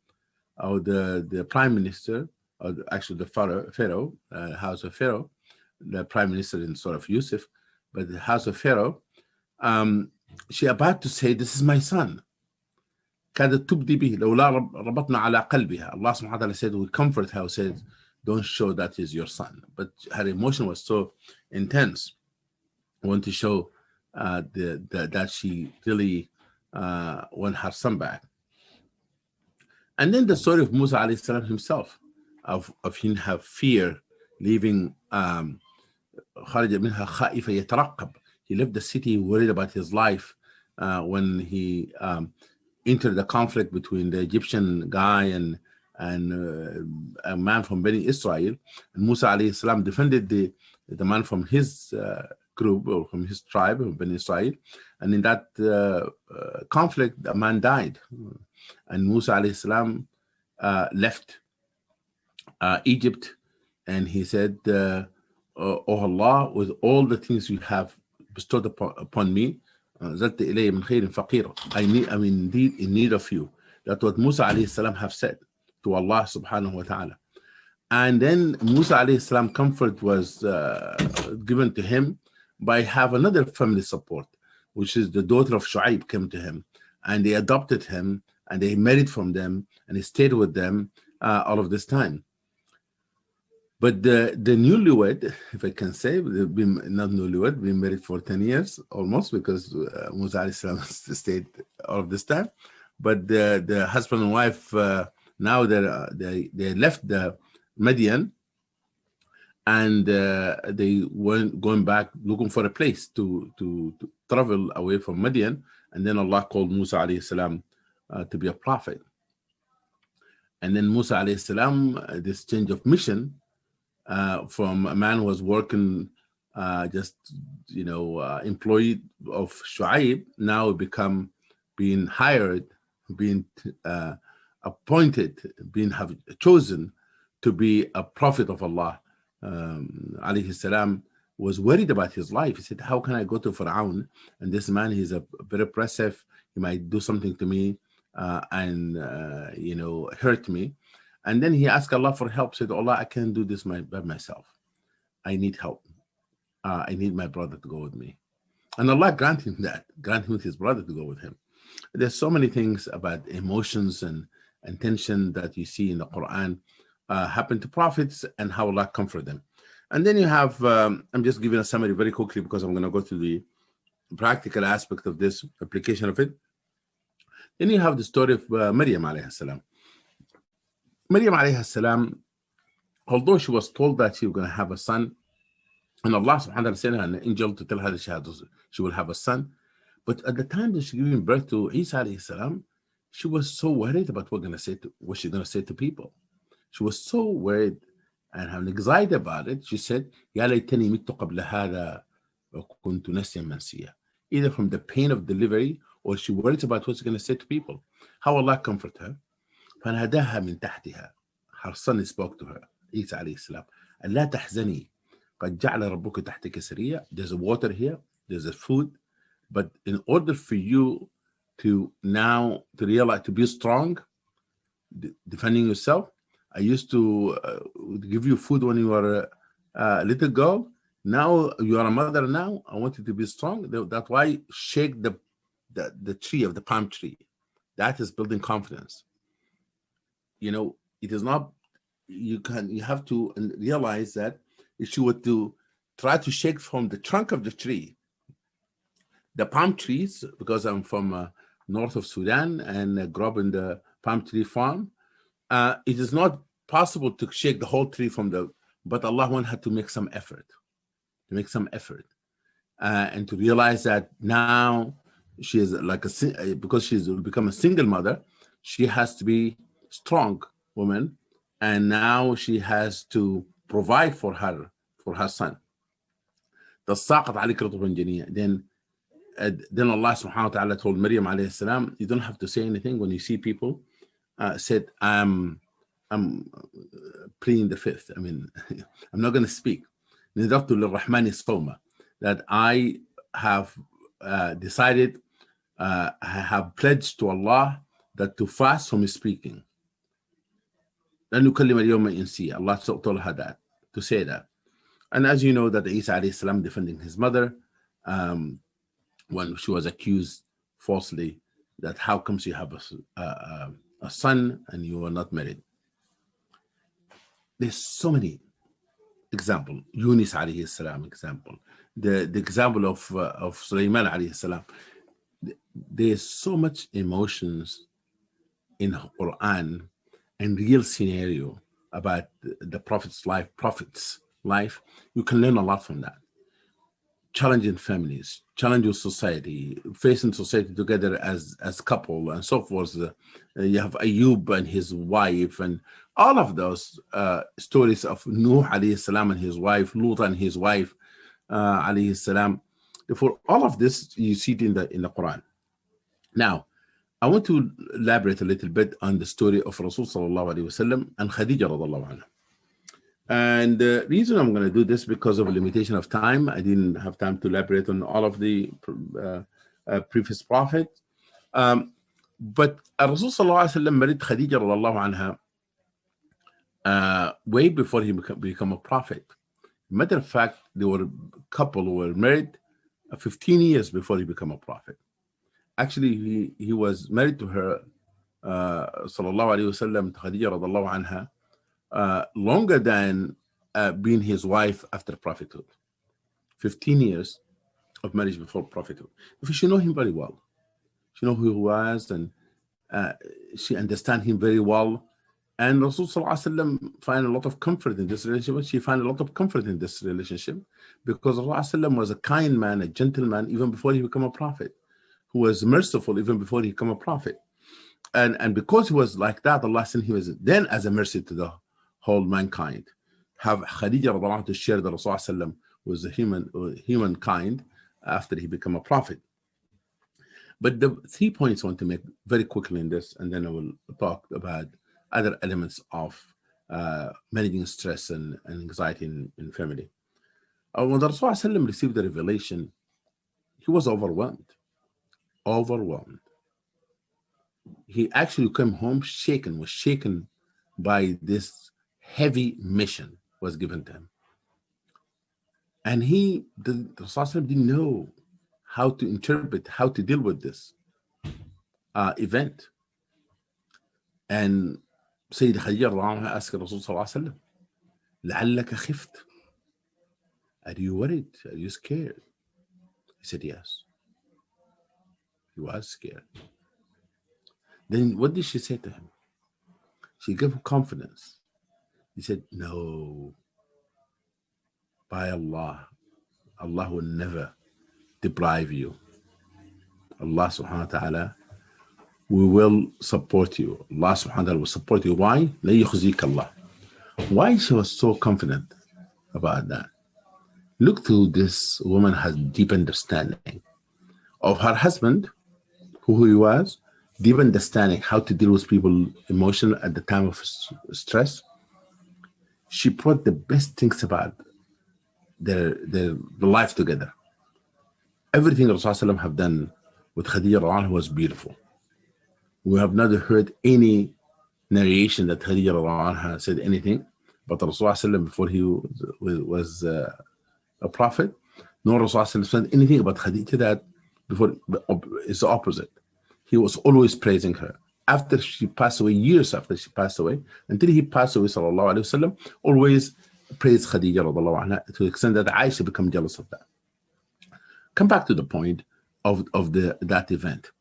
or the prime minister, or actually the Pharaoh, house of Pharaoh, the prime minister in sort of Yusuf, but the house of Pharaoh, she about to say, this is my son. كادت تبدي به لولا ربطنا على قلبها. Allah subhanahu wa ta'ala said, we comfort her, said, don't show that is your son. But her emotion was so intense. I want to show that she really want her son back. And then the story of Musa alayhi salam himself, of him have fear, leaving خرج منها خائفا يترقب. He left the city worried about his life when he entered the conflict between the Egyptian guy and a man from Bani Israel, and Musa alayhi salam defended the man from his group or from his tribe of Bani Israel, and in that conflict, a man died, and Musa alayhi salam left Egypt, and he said, "Oh Allah, with all the things you have bestowed upon me, I'm indeed in need of you." That's what Musa alayhi salam have said to Allah subhanahu wa ta'ala. And then Musa alayhi salam comfort was given to him by have another family support, which is the daughter of Shu'aib came to him, and they adopted him, and they married from them, and he stayed with them all of this time. But the newlywed, if I can say, not newlywed, been married for 10 years almost, because Musa alayhi salam stayed all of this time. But the husband and wife, now they left the Midian, and they went going back looking for a place to travel away from Midian, and then Allah called Musa alayhi salam to be a prophet. And then Musa alayhi salam, this change of mission from a man who was working employee of Shu'aib, now become being hired, being appointed, being chosen to be a prophet of Allah. Alayhi salam was worried about his life. He said, how can I go to Fir'aun, and this man, he's a very oppressive, he might do something to me and hurt me. And then he asked Allah for help, said, Allah, I can't do this by myself. I need help. I need my brother to go with me. And Allah grant him that, grant him his brother to go with him. There's so many things about emotions and tension that you see in the Quran happen to prophets, and how Allah comfort them. And then you have, I'm just giving a summary very quickly because I'm going to go to the practical aspect of this application of it. Then you have the story of Maryam alayhi salam. Maryam alayhi salam, although she was told that she was going to have a son, and Allah subhanahu wa ta'ala sent her an angel to tell her that she will have a son, but at the time that she gave birth to Isa alayhi salam, she was so worried about what she's going to say to people. She was so worried and having anxiety about it. She said, "Ya laytani mittu qabla hadha wa kuntu nasiyan mansiya." Either from the pain of delivery, or she worries about what she's going to say to people. How Allah comfort her. فناداها من تحتها. Her son spoke to her, Isa alayhi salam, "ألا تحزني قد جعل ربك تحتك سريا." There's a water here, there's a food, but in order for you to now to realize, to be strong, defending yourself, I used to give you food when you were a little girl. Now you are a mother. Now I want you to be strong. That's why shake the tree of the palm tree. That is building confidence. It is not. You have to realize that if you were to try to shake from the trunk of the tree, the palm trees, because I'm from north of Sudan and grew up in the palm tree farm. It is not possible to shake the whole tree but Allah wanted her to make some effort, and to realize that now she is because she's become a single mother, she has to be strong woman, and now she has to provide for her son. Then Allah subhanahu wa ta'ala told Maryam alayhi salam, you don't have to say anything when you see people. Said, I'm pleading the fifth. I'm not going to speak. That I have decided, I have pledged to Allah that to fast from speaking. Allah told her that, to say that. And as you know, that Isa alayhi salam defending his mother when she was accused falsely that how comes you have a son and you are not married. There's so many examples. Yunus alayhi salam example. The example of Sulaiman alayhi salam. There's so much emotions in Quran and real scenario about the prophet's life. You can learn a lot from that. challenging families, challenging society, facing society together as couple and so forth. You have Ayub and his wife, and all of those stories of Nuh alayhi salam and his wife, Lut and his wife alayhi salam. For all of this, you see it in the Quran. Now, I want to elaborate a little bit on the story of Rasul sallallahu alaihi wasallam and Khadija radallahu anha. And the reason I'm going to do this because of a limitation of time. I didn't have time to elaborate on all of the previous prophets. But Rasul sallallahu alaihi wasallam married Khadija radallahu anha way before he became a prophet. Matter of fact, they were a couple who were married 15 years before he became a prophet. Actually, he was married to her, sallallahu alaihi wasallam, to Khadija radallahu anha, longer than being his wife after prophethood. 15 years of marriage before prophethood. If she know him very well, she know who he was, and she understand him very well. And Rasul sallallahu alaihi wasallam find a lot of comfort in this relationship. She find a lot of comfort in this relationship because Rasul was a kind man, a gentleman, even before he became a prophet, who was merciful even before he became a prophet. And because he was like that, Allah sent him then as a mercy to the whole mankind. Have Khadija radhiyallahu anha to share the Rasul sallam with the humankind after he became a prophet. But the 3 points I want to make very quickly in this, and then I will talk about other elements of managing stress and anxiety in family. When the Rasul sallam received the revelation, he was overwhelmed. He actually came home shaken, was shaken by this heavy mission was given to him. And the Rasul didn't know how to interpret, how to deal with this event. And Sayyid Khadija asked Rasul sallallahu alaihi wasallam, لعلك خفت. Are you worried? Are you scared? He said yes. He was scared. Then what did she say to him? She gave him confidence. He said, no, by Allah, Allah will never deprive you. Allah subhanahu wa ta'ala, we will support you. Allah subhanahu wa ta'ala will support you. Why? La yukhzik Allah. Why she was so confident about that? Look to this woman has deep understanding of her husband, who he was, deep understanding how to deal with people emotional at the time of stress. She brought the best things about their life together. Everything Rasulullah have done with Khadija was beautiful. We have never heard any narration that Khadija said anything, but Rasulullah before he was a prophet, no Rasulullah said anything about Khadija that before. It's the opposite. He was always praising her. After she passed away, years after she passed away, until he passed away, sallallahu alaihi wasallam, always praised Khadija radallahu anha, to the extent that Aisha became jealous of that. Come back to the point of that event.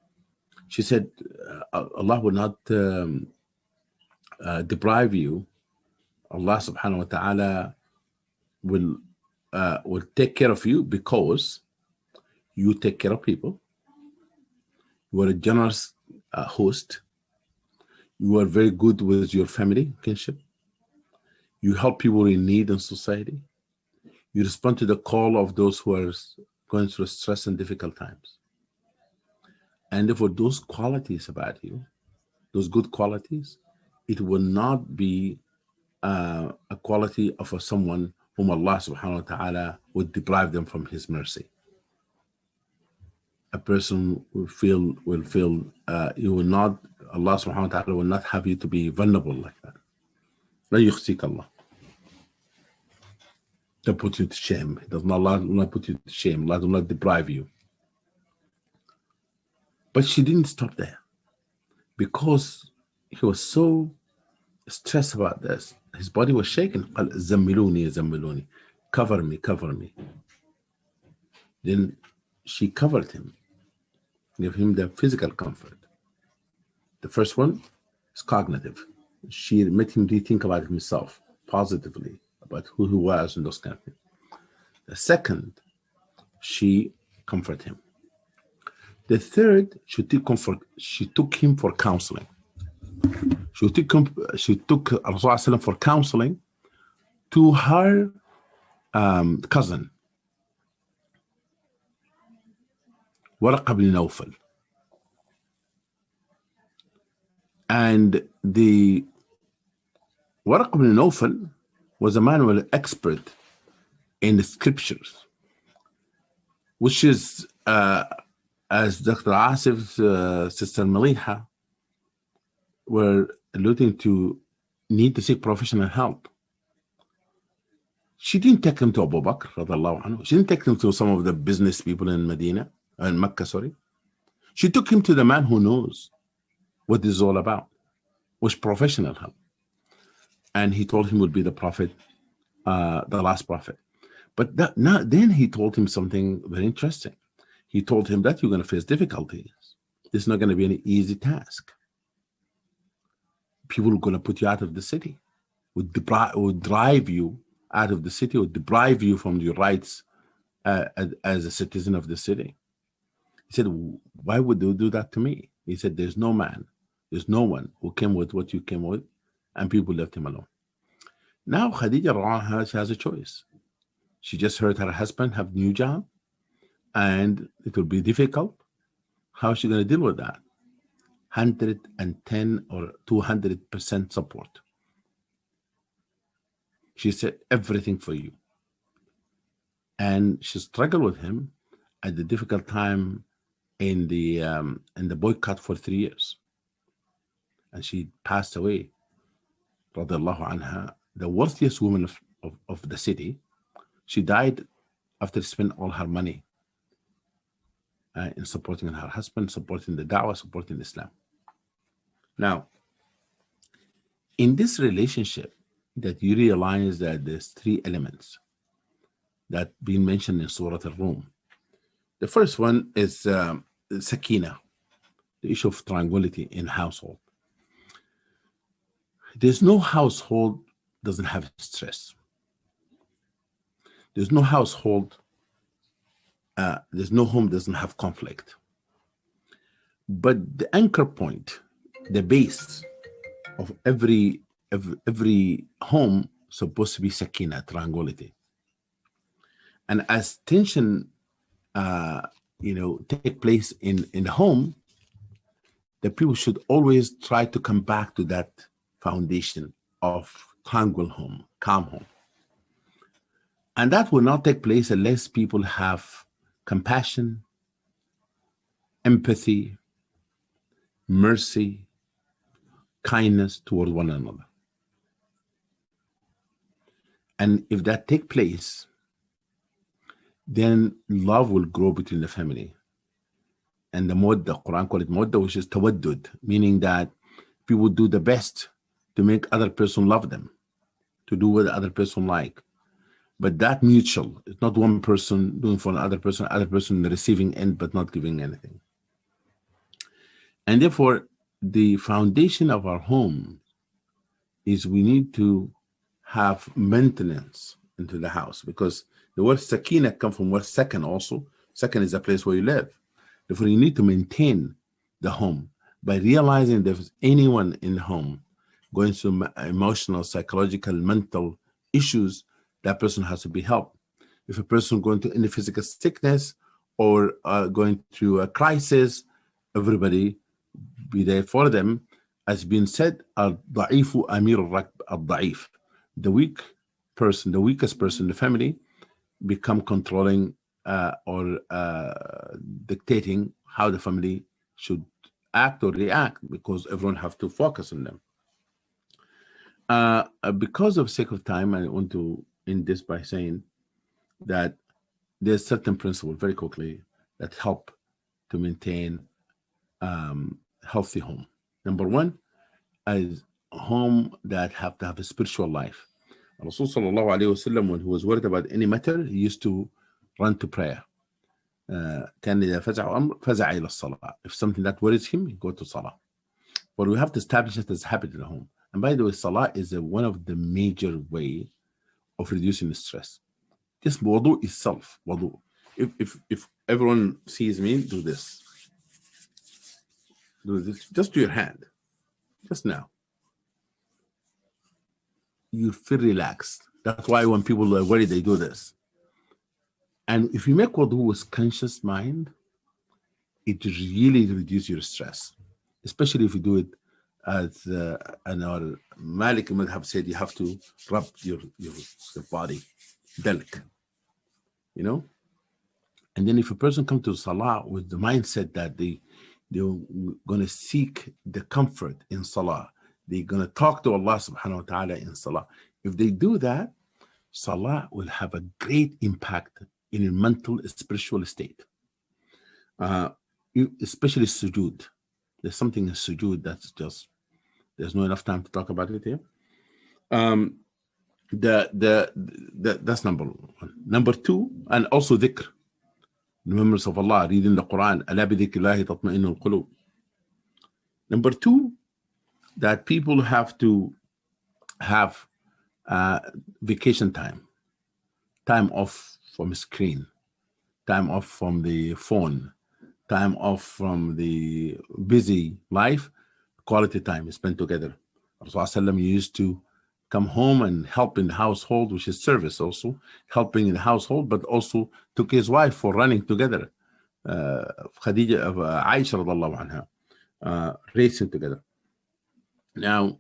She said, Allah will not deprive you. Allah subhanahu wa ta'ala will take care of you because you take care of people. You are a generous host. You are very good with your family, kinship. You help people in need in society. You respond to the call of those who are going through stress and difficult times. And therefore, those qualities about you, those good qualities, it will not be a quality of someone whom Allah subhanahu wa ta'ala would deprive them from his mercy. A person will feel you will not, Allah subhanahu wa ta'ala will not have you to be vulnerable like that. La yukhzik Allah. Don't put you to shame. Allah will not put you to shame. Allah will not deprive you. But she didn't stop there because he was so stressed about this. His body was shaking. Zammiluni. Cover me. Then she covered him, gave him the physical comfort. The first one is cognitive. She made him rethink about himself positively, about who he was and those kind of things. The second, she comforted him. The third, she took him for counseling. She took Rasulullah for counseling to her cousin, Waraq ibn Nawfal. And the Waraq ibn Nawfal was a man who was expert in the scriptures, which is, as Dr. Asif's sister Maliha were alluding to, need to seek professional help. She didn't take him to Abu Bakr, radiallahu anhu. She didn't take him to some of the business people in Mecca, sorry. She took him to the man who knows what this is all about, was professional help. And he told him would be the prophet, the last prophet. But then he told him something very interesting. He told him that you're going to face difficulties. This is not going to be an easy task. People are going to put you out of the city, would drive you out of the city, would deprive you from your rights as a citizen of the city. He said, why would they do that to me? He said, there's no man, there's no one who came with what you came with, and people left him alone. Now Khadija, she has a choice. She just heard her husband have a new job, and it will be difficult. How is she going to deal with that? 110 or 200% support. She said, everything for you. And she struggled with him at the difficult time in the boycott for 3 years. And she passed away, radiallahu anha, the wealthiest woman of the city. She died after spending all her money in supporting her husband, supporting the da'wah, supporting Islam. Now, in this relationship, that you realize that there's 3 elements that been mentioned in Surah Al-Rum. The first one is sakina, the issue of tranquility in household. There's no household doesn't have stress. There's no household, there's no home doesn't have conflict. But the anchor point, the base of every home supposed to be sakina, tranquility. And as tension take place in the home, the people should always try to come back to that foundation of tranquil home, calm home. And that will not take place unless people have compassion, empathy, mercy, kindness toward one another. And if that takes place, then love will grow between the family. And the Muwadda, Quran call it Muwadda, which is tawaddud, meaning that people do the best to make other person love them, to do what the other person like. But that mutual, it's not one person doing for another person receiving end but not giving anything. And therefore, the foundation of our home is we need to have maintenance into the house, because the word sakina comes from word sakan also. Sakan is a place where you live. Therefore, you need to maintain the home by realizing that if there's anyone in the home going through emotional, psychological, mental issues, that person has to be helped. If a person going through any physical sickness or going through a crisis, everybody be there for them. As been said, al-da'ifu amir al-da'if. The weak person, the weakest person in the family, become controlling or dictating how the family should act or react, because everyone have to focus on them. Because of sake of time, I want to end this by saying that there's certain principles very quickly that help to maintain healthy home. Number one is a home that have to have a spiritual life. Rasul sallallahu alayhi wasallam, when he was worried about any matter, he used to run to prayer. If something that worries him, he go to salah. But we have to establish it as a habit in the home. And by the way, salah is one of the major way of reducing the stress. This wudu itself, wudu. if everyone sees me, do this. Do this. Just do your hand. Just now. You feel relaxed. That's why when people are worried, they do this. And if you make wudu with conscious mind, it really reduces your stress, especially if you do it as and our Maliki Madhab said, you have to rub your body, delicate, you know. And then if a person comes to Salah with the mindset that they're going to seek the comfort in Salah, they're going to talk to Allah subhanahu wa ta'ala in Salah. If they do that, Salah will have a great impact in your mental, spiritual state. Especially sujood. There's something in sujood that's just, there's not enough time to talk about it here. That's number one. Number two, and also dhikr, the remembrance of Allah, reading the Quran. Ala bi dhikrillahi tatma'innul qulub. Number two, that people have to have vacation time off from screen, time off from the phone, time off from the busy life, quality time spent together. Rasulullah used to come home and help in the household, which is service also, helping in the household, but also took his wife for running together. Khadija, Aisha radiallahu anha, racing together. Now,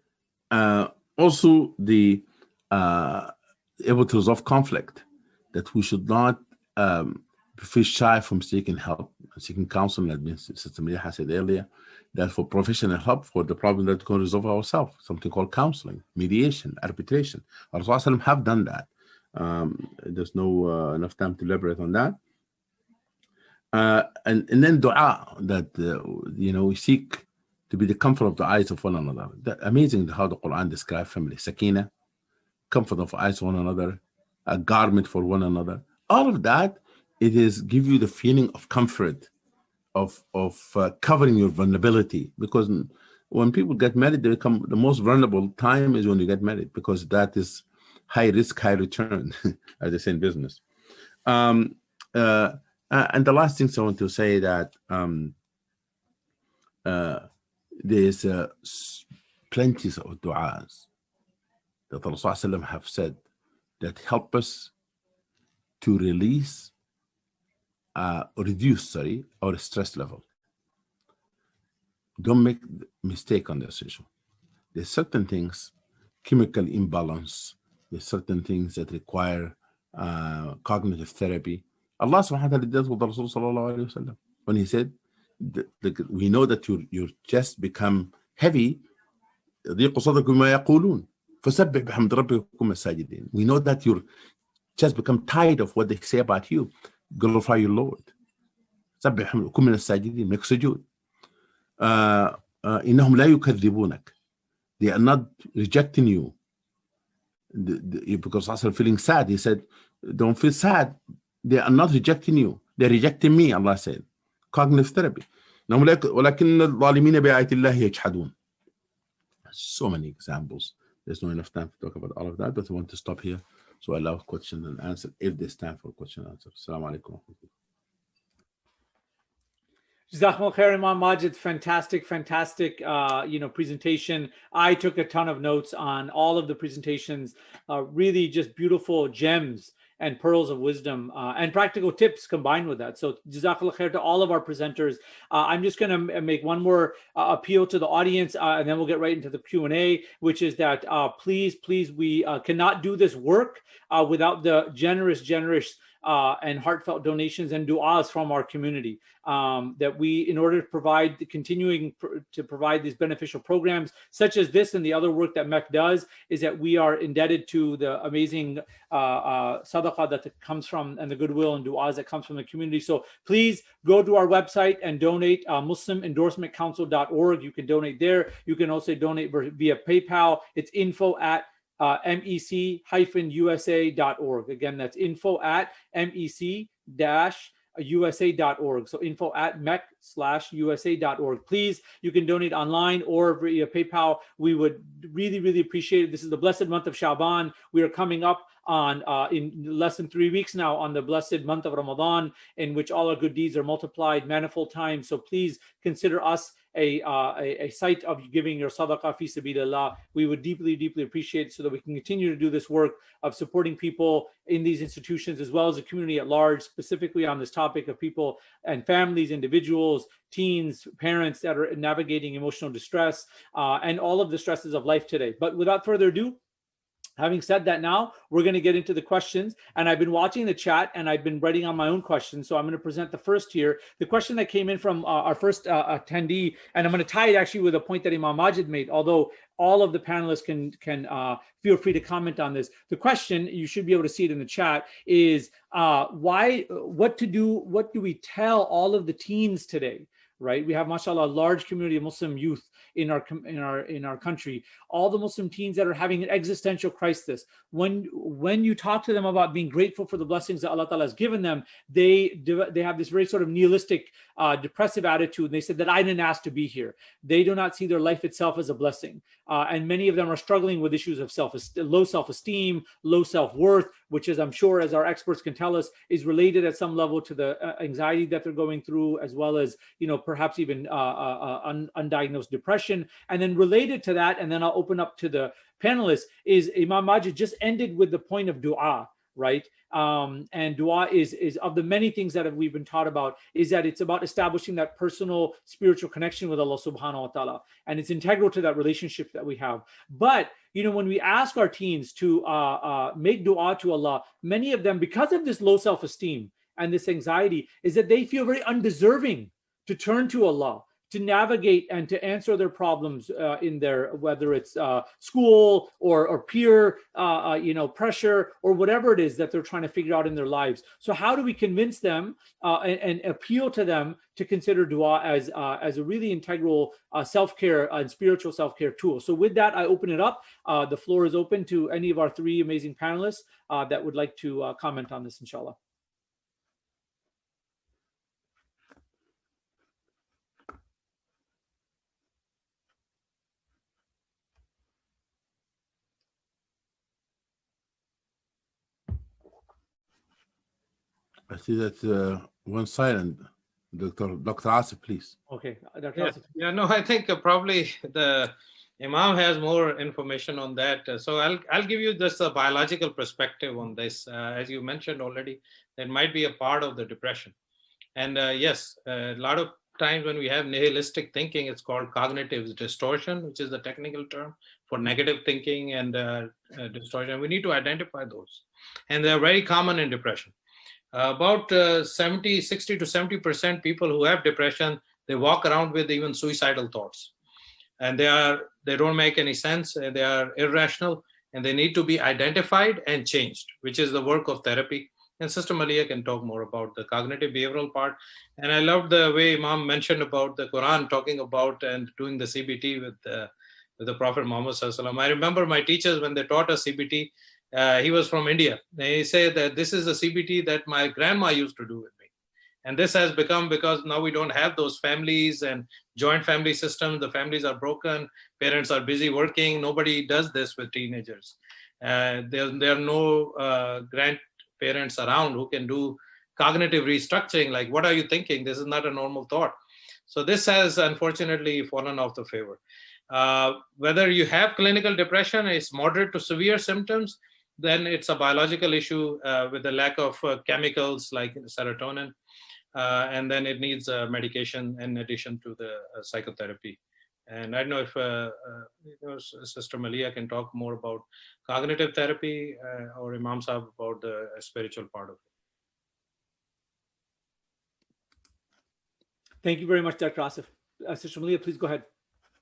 also the able to resolve conflict, that we should not feel shy from seeking help, seeking counseling, as Sister Maria has said earlier, that for professional help for the problem that we can resolve ourselves, something called counseling, mediation, arbitration. Rasulullah have done that. There's no enough time to elaborate on that. And then dua, that we seek to be the comfort of the eyes of one another. Amazing how the Quran describes family. Sakina, comfort of eyes of one another, a garment for one another. All of that, it is give you the feeling of comfort, of covering your vulnerability. Because when people get married, they become the most vulnerable time is when you get married, because that is high risk, high return, as they say in business. And the last thing I want to say that there's plenty of du'as that Rasulullah have said that help us to reduce our stress level. Don't make mistake on this issue. There's certain things, chemical imbalance, there's certain things that require cognitive therapy. Allah subhanahu wa ta'ala did with Rasul sallallahu alayhi wa sallam when he said, we know that your chest become heavy. We know that your chest become tired of what they say about you. Glorify your Lord. Make sujood. They are not rejecting you. Because Rasul feeling sad, he said, don't feel sad. They are not rejecting you. They're rejecting me, Allah said. Cognitive therapy. So many examples. There's not enough time to talk about all of that, but I want to stop here. So I allow question and answer if there's time for question and answer. Assalamu alaikum. Jazakumullah khair, Imam Majid. Fantastic presentation. I took a ton of notes on all of the presentations. Really just beautiful gems and pearls of wisdom and practical tips combined with that. So Jazakallah khair to all of our presenters. I'm just going to make one more appeal to the audience, and then we'll get right into the Q&A, which is that please, we cannot do this work without the generous and heartfelt donations and du'as from our community. That we, in order to provide, continuing to provide these beneficial programs such as this and the other work that MEC does, is that we are indebted to the amazing sadaqah that comes from, and the goodwill and du'as that comes from the community. So please go to our website and donate, Muslim Endorsement Council.org. You can donate there. You can also donate via PayPal. It's info@mec-usa.org. Again, that's info@mec-usa.org. usa.org. So info@mec/usa.org. Please, you can donate online or via PayPal. We would really, really appreciate it. This is the blessed month of Shaban. We are coming up on in less than 3 weeks now on the blessed month of Ramadan, in which all our good deeds are multiplied manifold times. So please consider us a site of giving your sadaqah fi sabilillah. We would deeply, deeply appreciate it so that we can continue to do this work of supporting people in these institutions as well as the community at large, specifically on this topic of people and families, individuals, teens, parents that are navigating emotional distress and all of the stresses of life today. But without further ado, having said that, now we're going to get into the questions, and I've been watching the chat and I've been writing on my own questions. So I'm going to present the first here. The question that came in from our first attendee, and I'm going to tie it actually with a point that Imam Majid made, although all of the panelists can feel free to comment on this. The question, you should be able to see it in the chat, is what do we tell all of the teens today? Right, we have, mashallah, a large community of Muslim youth in our country. All the Muslim teens that are having an existential crisis. When you talk to them about being grateful for the blessings that Allah Ta'ala has given them, they have this very sort of nihilistic, depressive attitude. They said that I didn't ask to be here. They do not see their life itself as a blessing, and many of them are struggling with issues of low self-esteem, low self-worth, which is, I'm sure, as our experts can tell us, is related at some level to the anxiety that they're going through, as well as, perhaps even undiagnosed depression. And then related to that, and then I'll open up to the panelists, is Imam Majid just ended with the point of dua, right? And dua is of the many things that we've been taught about, is that it's about establishing that personal spiritual connection with Allah subhanahu wa ta'ala. And it's integral to that relationship that we have. But, when we ask our teens to make dua to Allah, many of them, because of this low self-esteem and this anxiety, is that they feel very undeserving to turn to Allah, to navigate and to answer their problems in their, whether it's school or peer, pressure, or whatever it is that they're trying to figure out in their lives. So how do we convince them and appeal to them to consider dua as a really integral self-care and spiritual self-care tool? So with that, I open it up. The floor is open to any of our three amazing panelists that would like to comment on this, inshallah. I see that one silent. Dr. Asif, please. Okay, Dr. Yeah. Asif. Yeah, no, I think probably the Imam has more information on that. So I'll give you just a biological perspective on this. As you mentioned already, that might be a part of the depression. And yes, a lot of times when we have nihilistic thinking, it's called cognitive distortion, which is the technical term for negative thinking and distortion. We need to identify those. And they're very common in depression. About 60 to 70% people who have depression, they walk around with even suicidal thoughts. And they don't make any sense, and they are irrational, and they need to be identified and changed, which is the work of therapy. And Sister Malia can talk more about the cognitive behavioral part. And I love the way Imam mentioned about the Quran, talking about and doing the CBT with the Prophet Muhammad Sallallahu Alaihi Wasallam. I remember my teachers, when they taught us CBT, he was from India. They say that this is a CBT that my grandma used to do with me. And this has become, because now we don't have those families and joint family systems. The families are broken. Parents are busy working. Nobody does this with teenagers. There are no grandparents around who can do cognitive restructuring. Like, what are you thinking? This is not a normal thought. So this has unfortunately fallen off the favor. Whether you have clinical depression, it's moderate to severe symptoms, then it's a biological issue with the lack of chemicals like serotonin. And then it needs medication in addition to the psychotherapy. And I don't know if Sister Malia can talk more about cognitive therapy or Imam Sahib about the spiritual part of it. Thank you very much, Dr. Asif. Sister Malia, please go ahead.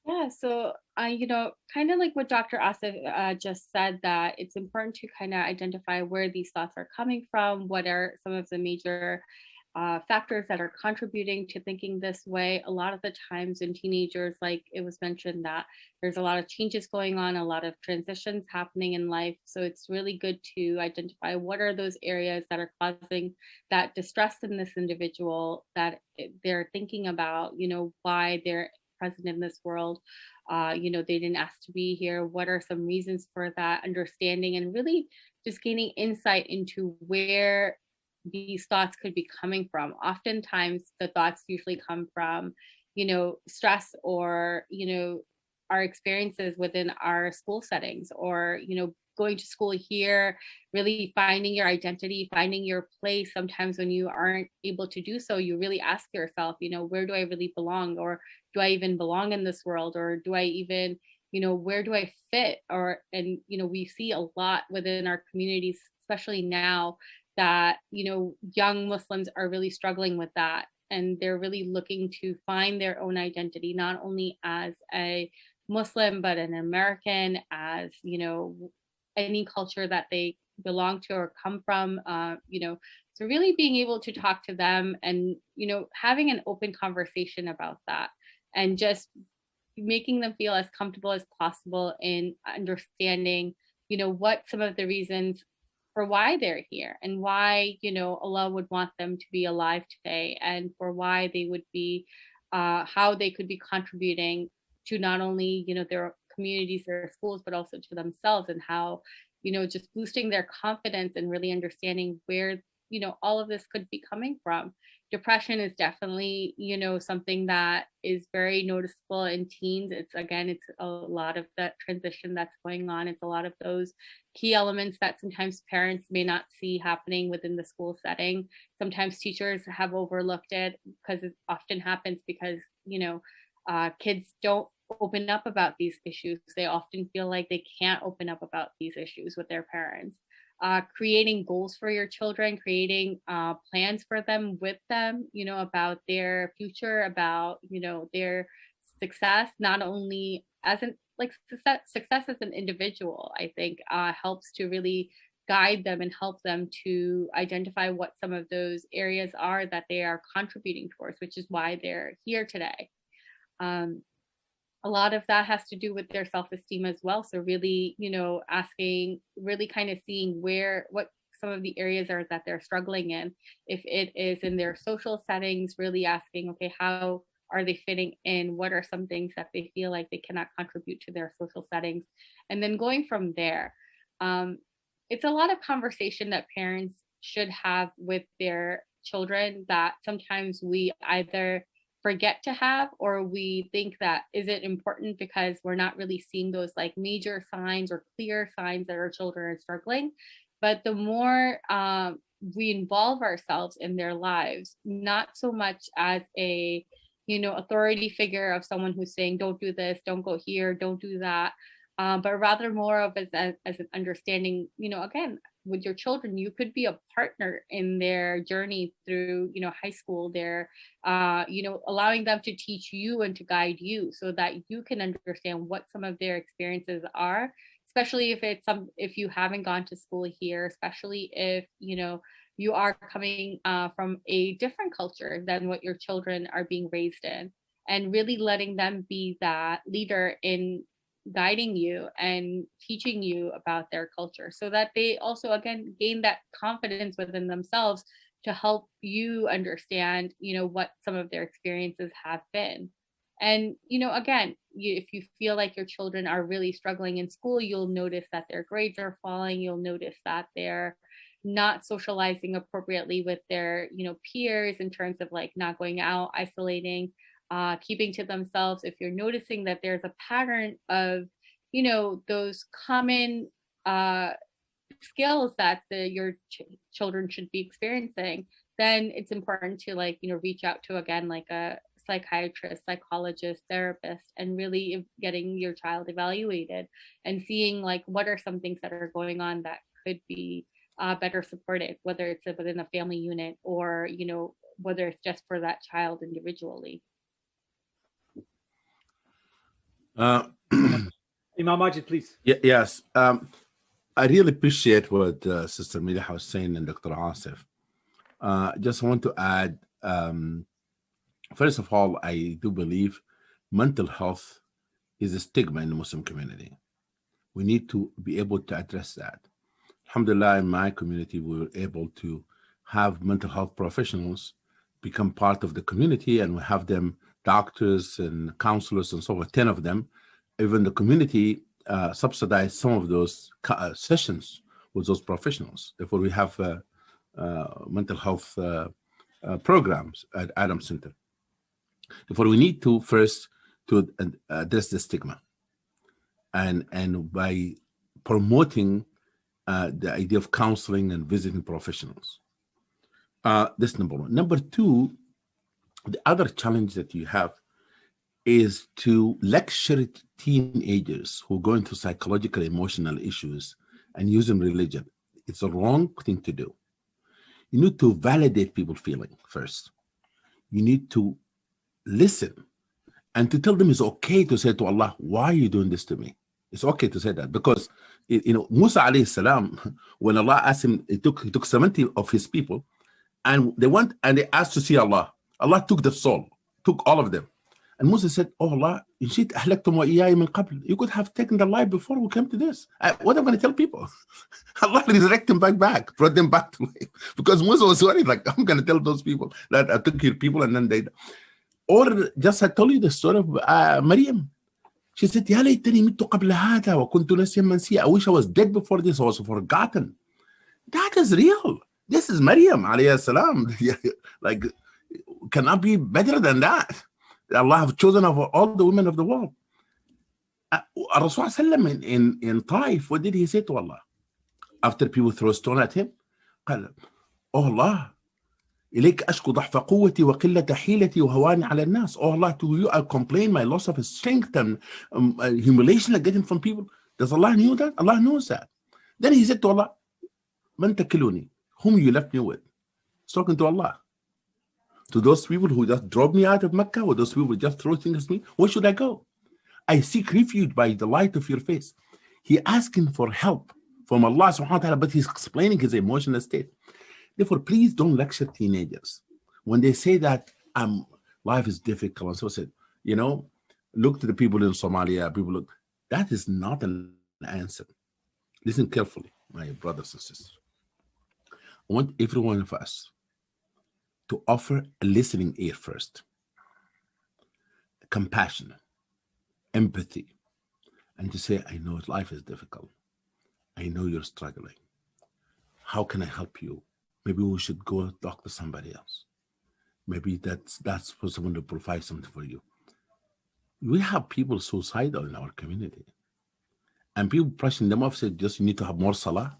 Yeah, so kind of like what Dr. Asif just said, that it's important to kind of identify where these thoughts are coming from, what are some of the major factors that are contributing to thinking this way. A lot of the times in teenagers, like it was mentioned, that there's a lot of changes going on, a lot of transitions happening in life. So it's really good to identify what are those areas that are causing that distress in this individual, that they're thinking about, why they're present in this world. They didn't ask to be here. What are some reasons for that? Understanding and really just gaining insight into where these thoughts could be coming from. Oftentimes the thoughts usually come from, stress or, our experiences within our school settings, or, going to school here, really finding your identity, finding your place. Sometimes when you aren't able to do so, you really ask yourself, where do I really belong? Or do I even belong in this world? Or do I even, where do I fit? We see a lot within our communities, especially now, that, young Muslims are really struggling with that. And they're really looking to find their own identity, not only as a Muslim, but an American, as, any culture that they belong to or come from, so really being able to talk to them and, having an open conversation about that, and just making them feel as comfortable as possible in understanding, what some of the reasons for why they're here, and why, Allah would want them to be alive today, and for why they would be, how they could be contributing to not only, their communities, their schools, but also to themselves, and how, just boosting their confidence and really understanding where, all of this could be coming from. Depression is definitely, something that is very noticeable in teens. It's a lot of that transition that's going on. It's a lot of those key elements that sometimes parents may not see happening within the school setting. Sometimes teachers have overlooked it, because it often happens because, kids don't open up about these issues. They often feel like they can't open up about these issues with their parents. Creating goals for your children, creating plans for them, with them, about their future, about, their success, not only as success as an individual, I think helps to really guide them and help them to identify what some of those areas are that they are contributing towards, which is why they're here today. A lot of that has to do with their self-esteem as well. So really, asking, really kind of seeing what some of the areas are that they're struggling in. If it is in their social settings, really asking, okay, how are they fitting in? What are some things that they feel like they cannot contribute to their social settings? And then going from there, it's a lot of conversation that parents should have with their children that sometimes we either forget to have, or we think that is it important because we're not really seeing those like major signs or clear signs that our children are struggling. But the more we involve ourselves in their lives, not so much as a authority figure of someone who's saying don't do this, don't go here, don't do that, but rather more of as an understanding, again, with your children, you could be a partner in their journey through, high school. They're, allowing them to teach you and to guide you so that you can understand what some of their experiences are, especially if you haven't gone to school here, especially if, you are coming from a different culture than what your children are being raised in, and really letting them be that leader in guiding you and teaching you about their culture, so that they also, again, gain that confidence within themselves to help you understand, what some of their experiences have been. And, again, if you feel like your children are really struggling in school, you'll notice that their grades are falling. You'll notice that they're not socializing appropriately with their, peers, in terms of like not going out, isolating, keeping to themselves. If you're noticing that there's a pattern of, those common skills that your children should be experiencing, then it's important to reach out to, again, like a psychiatrist, psychologist, therapist, and really getting your child evaluated and seeing what are some things that are going on that could be better supported, whether it's within a family unit or, whether it's just for that child individually. Imam Majid, please. Yes. I really appreciate what Sister Milaha was saying and Dr. Asif. Just want to add, first of all, I do believe mental health is a stigma in the Muslim community. We need to be able to address that. Alhamdulillah, in my community, we were able to have mental health professionals become part of the community, and we have them doctors and counselors and so forth, 10 of them. Even the community subsidized some of those sessions with those professionals. Therefore, we have mental health programs at Adam Center. Therefore, we need to first to address the stigma, and by promoting the idea of counseling and visiting professionals. That's number one. Number two, the other challenge that you have is to lecture teenagers who go into psychological, emotional issues and using religion. It's a wrong thing to do. You need to validate people's feeling first. You need to listen and to tell them it's okay to say to Allah, why are you doing this to me? It's okay to say that, because Musa alayhi salam, when Allah asked him, he took 70 of his people, and they went and they asked to see Allah. Allah took the soul, took all of them. And Musa said, oh Allah, you could have taken the life before we came to this. What am I going to tell people? Allah resurrected them back, brought them back to life. Because Musa was worried, like, I'm going to tell those people that I took your people and then they... Or just I told you the story of Maryam. She said, Ya laytani mittu qabla hada wa kuntu nasiyan mansiya. I wish I was dead before this, I was forgotten. That is real. This is Maryam alayhi salam. Like, cannot be better than that. Allah have chosen of all the women of the world. Rasul sallam in Taif, what did he say to Allah? After people throw a stone at him, قال, oh Allah, إليك أشكو ضعف قوتي وقلة حيلتي وهواني على الناس. Oh Allah, to you I complain my loss of strength and humiliation I get him from people. Does Allah know that? Allah knows that. Then he said to Allah, Man takiluni, whom you left me with? He's talking to Allah. To those people who just drove me out of Mecca, or those people who just throw things at me, where should I go? I seek refuge by the light of your face. He asking for help from Allah subhanahu wa ta'ala, but he's explaining his emotional state. Therefore, please don't lecture teenagers. When they say that life is difficult, and so said, look to the people in Somalia, that is not an answer. Listen carefully, my brothers and sisters. I want every one of us to offer a listening ear first, compassion, empathy, and to say, I know life is difficult. I know you're struggling. How can I help you? Maybe we should go talk to somebody else. Maybe that's for someone to provide something for you. We have people suicidal in our community. And people brushing them off say, just you need to have more salah.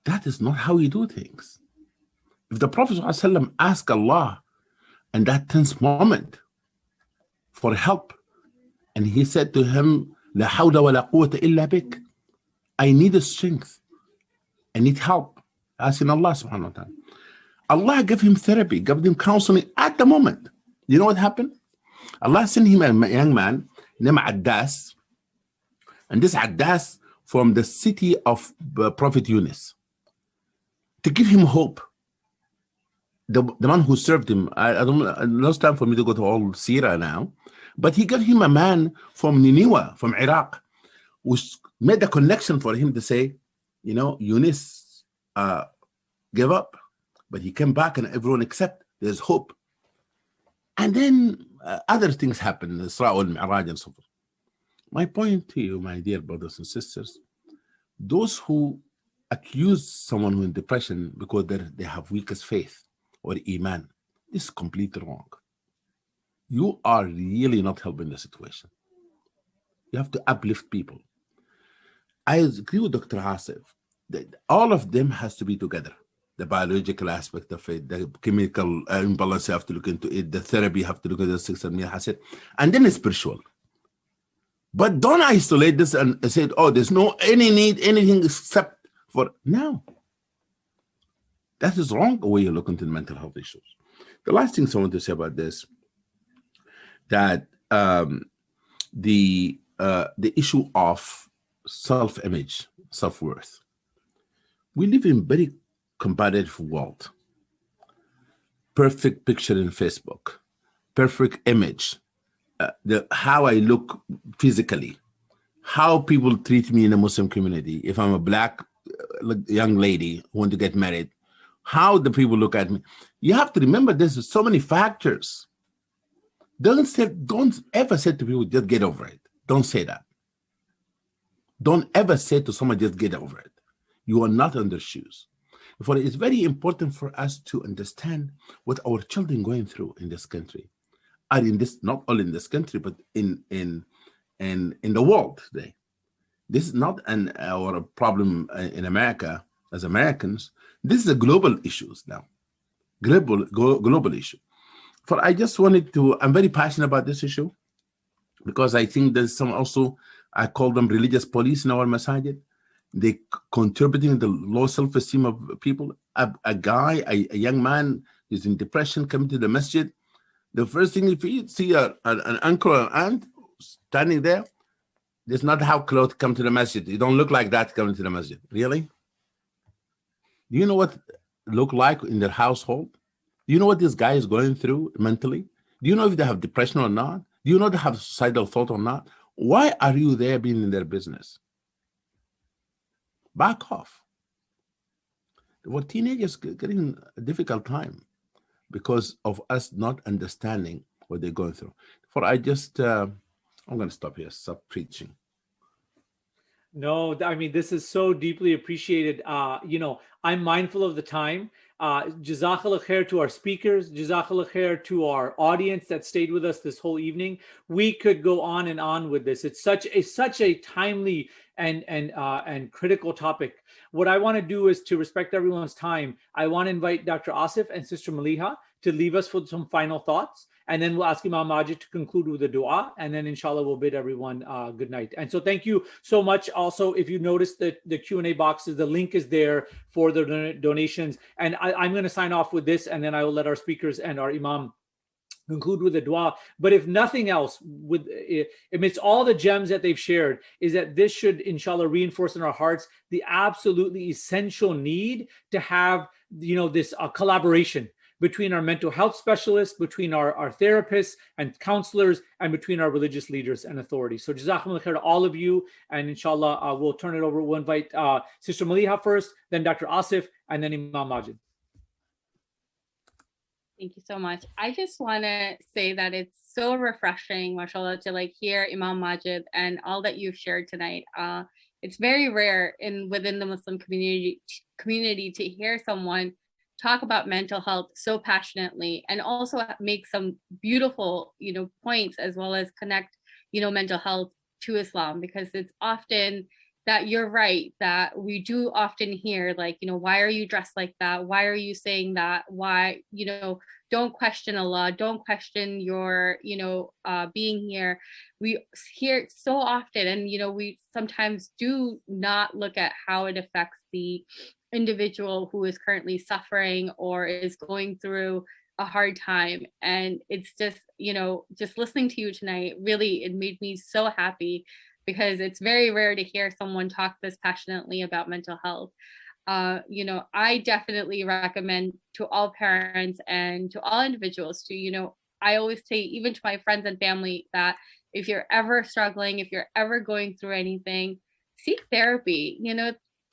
That is not how we do things. If the Prophet ﷺ asked Allah in that tense moment for help, and he said to him, La hawla wa la quwwata illa bik, I need strength, I need help. Asking Allah subhanahu wa ta'ala. Allah gave him therapy, gave him counseling at the moment. You know what happened? Allah sent him a young man named Addas, and this Addas from the city of Prophet Yunus, to give him hope. The man who served him, I don't know, it's time for me to go to all Sirah now, but he gave him a man from Nineveh, from Iraq, which made a connection for him to say, Yunus gave up, but he came back and everyone accepted. There's hope. And then other things happen, Isra wal Mi'raj and so forth. My point to you, my dear brothers and sisters, those who accuse someone who is in depression because they have weakest faith or iman, this is completely wrong. You are really not helping the situation. You have to uplift people. I agree with Dr. Asif that all of them has to be together. The biological aspect of it, the chemical imbalance, you have to look into it, the therapy, you have to look at the 6 and Hassid, and then it's spiritual. But don't isolate this and say, oh, there's no any need, anything except for, no. That is wrong the way you look into the mental health issues. The last thing I want to say about this, that the issue of self-image, self-worth. We live in very competitive world. Perfect picture in Facebook, perfect image, how I look physically, how people treat me in the Muslim community. If I'm a black young lady who want to get married, how the people look at me. You have to remember there's so many factors. Don't ever say to people, just get over it. Don't say that. Don't ever say to someone, just get over it. You are not in their shoes. For it's very important for us to understand what our children going through in this country, and in this, not only in this country, but in the world today. This is not our problem in America as Americans. This is a global issue now, global issue. For I just wanted to, I'm very passionate about this issue because I think there's some also, I call them religious police in our Masajid. They contributing the low self-esteem of people. A young man is in depression, coming to the masjid. The first thing, if you see an uncle or aunt standing there, that's not how clothes come to the masjid. You don't look like that coming to the masjid. Really? Do you know what look like in their household? Do you know what this guy is going through mentally? Do you know if they have depression or not? Do you know they have suicidal thought or not? Why are you there being in their business? Back off. Well, teenagers getting a difficult time because of us not understanding what they're going through. For I just, I'm going to stop here, stop preaching. No, I mean, this is so deeply appreciated. I'm mindful of the time. Jazakallah khair to our speakers, Jazakallah khair to our audience that stayed with us this whole evening. We could go on and on with this. It's such a timely and critical topic. What I want to do is to respect everyone's time. I want to invite Dr. Asif and Sister Maliha to leave us with some final thoughts. And then we'll ask Imam Majid to conclude with a dua. And then inshallah, we'll bid everyone good night. And so thank you so much. Also, if you notice that the Q&A boxes, the link is there for the donations. And I'm going to sign off with this, and then I will let our speakers and our Imam conclude with a dua. But if nothing else, amidst all the gems that they've shared, is that this should, inshallah, reinforce in our hearts the absolutely essential need to have, this collaboration between our mental health specialists, between our therapists and counselors, and between our religious leaders and authorities. So jazakumullah khair to all of you, and inshallah, we'll turn it over. We'll invite Sister Maliha first, then Dr. Asif, and then Imam Majid. Thank you so much. I just want to say that it's so refreshing, mashallah, to hear Imam Majid and all that you've shared tonight. It's very rare within the Muslim community to hear someone talk about mental health so passionately, and also make some beautiful, points, as well as connect, mental health to Islam, because it's often that you're right, that we do often hear why are you dressed like that? Why are you saying that? Why, don't question Allah, don't question your, being here. We hear it so often, and, we sometimes do not look at how it affects the individual who is currently suffering or is going through a hard time. And it's just, just listening to you tonight, really, it made me so happy, because it's very rare to hear someone talk this passionately about mental health. I definitely recommend to all parents and to all individuals to, I always say, even to my friends and family, that if you're ever struggling, if you're ever going through anything, seek therapy.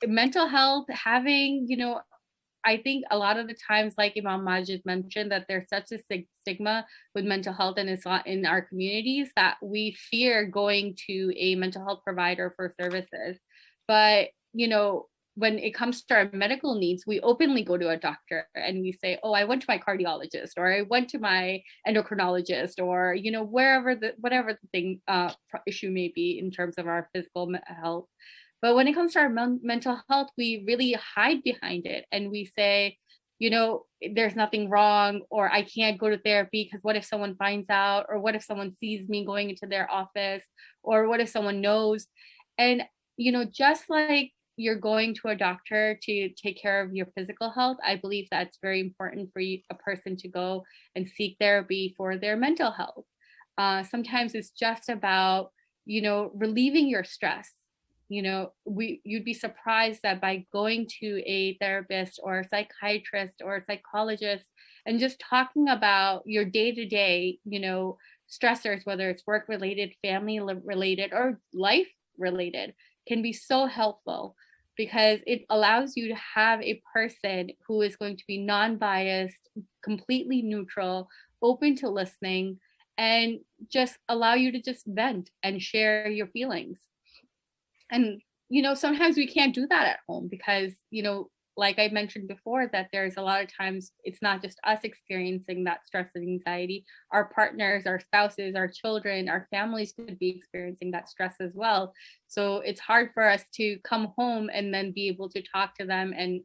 Mental health, having, I think a lot of the times, like Imam Majid mentioned, that there's such a stigma with mental health in our communities that we fear going to a mental health provider for services. But, when it comes to our medical needs, we openly go to a doctor and we say, oh, I went to my cardiologist, or I went to my endocrinologist, or, whatever the thing issue may be in terms of our physical health. But when it comes to our mental health, we really hide behind it. And we say, there's nothing wrong, or I can't go to therapy because what if someone finds out, or what if someone sees me going into their office, or what if someone knows? And, just like you're going to a doctor to take care of your physical health, I believe that's very important for a person to go and seek therapy for their mental health. Sometimes it's just about, relieving your stress. you'd be surprised that by going to a therapist or a psychiatrist or a psychologist and just talking about your day-to-day, stressors, whether it's work-related, family-related, or life-related, can be so helpful, because it allows you to have a person who is going to be non-biased, completely neutral, open to listening, and just allow you to just vent and share your feelings. And, sometimes we can't do that at home because, like I mentioned before, that there's a lot of times it's not just us experiencing that stress and anxiety. Our partners, our spouses, our children, our families could be experiencing that stress as well. So it's hard for us to come home and then be able to talk to them and,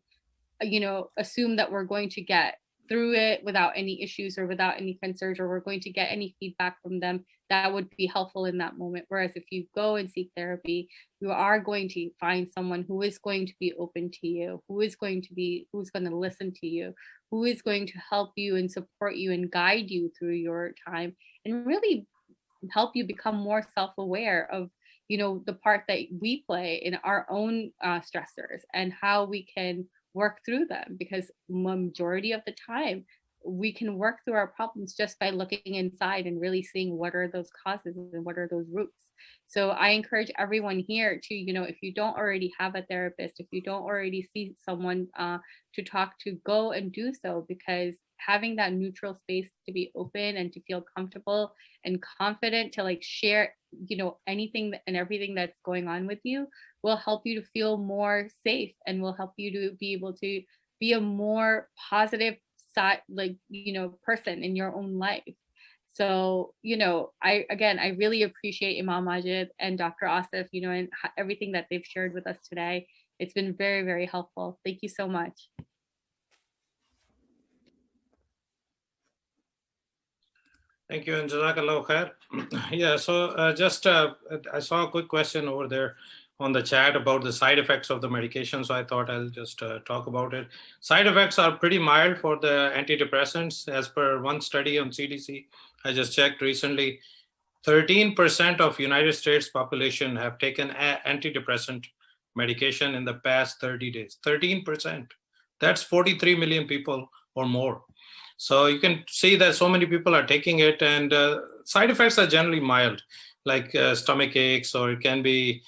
assume that we're going to get through it without any issues or without any concerns, or we're going to get any feedback from them that would be helpful in that moment. Whereas if you go and seek therapy, you are going to find someone who is going to be open to you, who's going to listen to you, who is going to help you and support you and guide you through your time, and really help you become more self-aware of, the part that we play in our own stressors and how we can work through them, because majority of the time we can work through our problems just by looking inside and really seeing what are those causes and what are those roots. So I encourage everyone here to, if you don't already have a therapist, if you don't already see someone to talk to, go and do so, because having that neutral space to be open and to feel comfortable and confident to share, anything and everything that's going on with you will help you to feel more safe and will help you to be able to be a more positive person in your own life. So, I really appreciate Imam Majid and Dr. Asif, and everything that they've shared with us today. It's been very, very helpful. Thank you so much. Thank you, and Jazakallah khair. Yeah, so I saw a quick question over there on the chat about the side effects of the medication, so I thought I'll just talk about it. Side effects are pretty mild for the antidepressants. As per one study on CDC, I just checked recently, 13% of United States population have taken antidepressant medication in the past 30 days. 13%. That's 43 million people or more. So you can see that so many people are taking it, and side effects are generally mild, like stomach aches, or it can be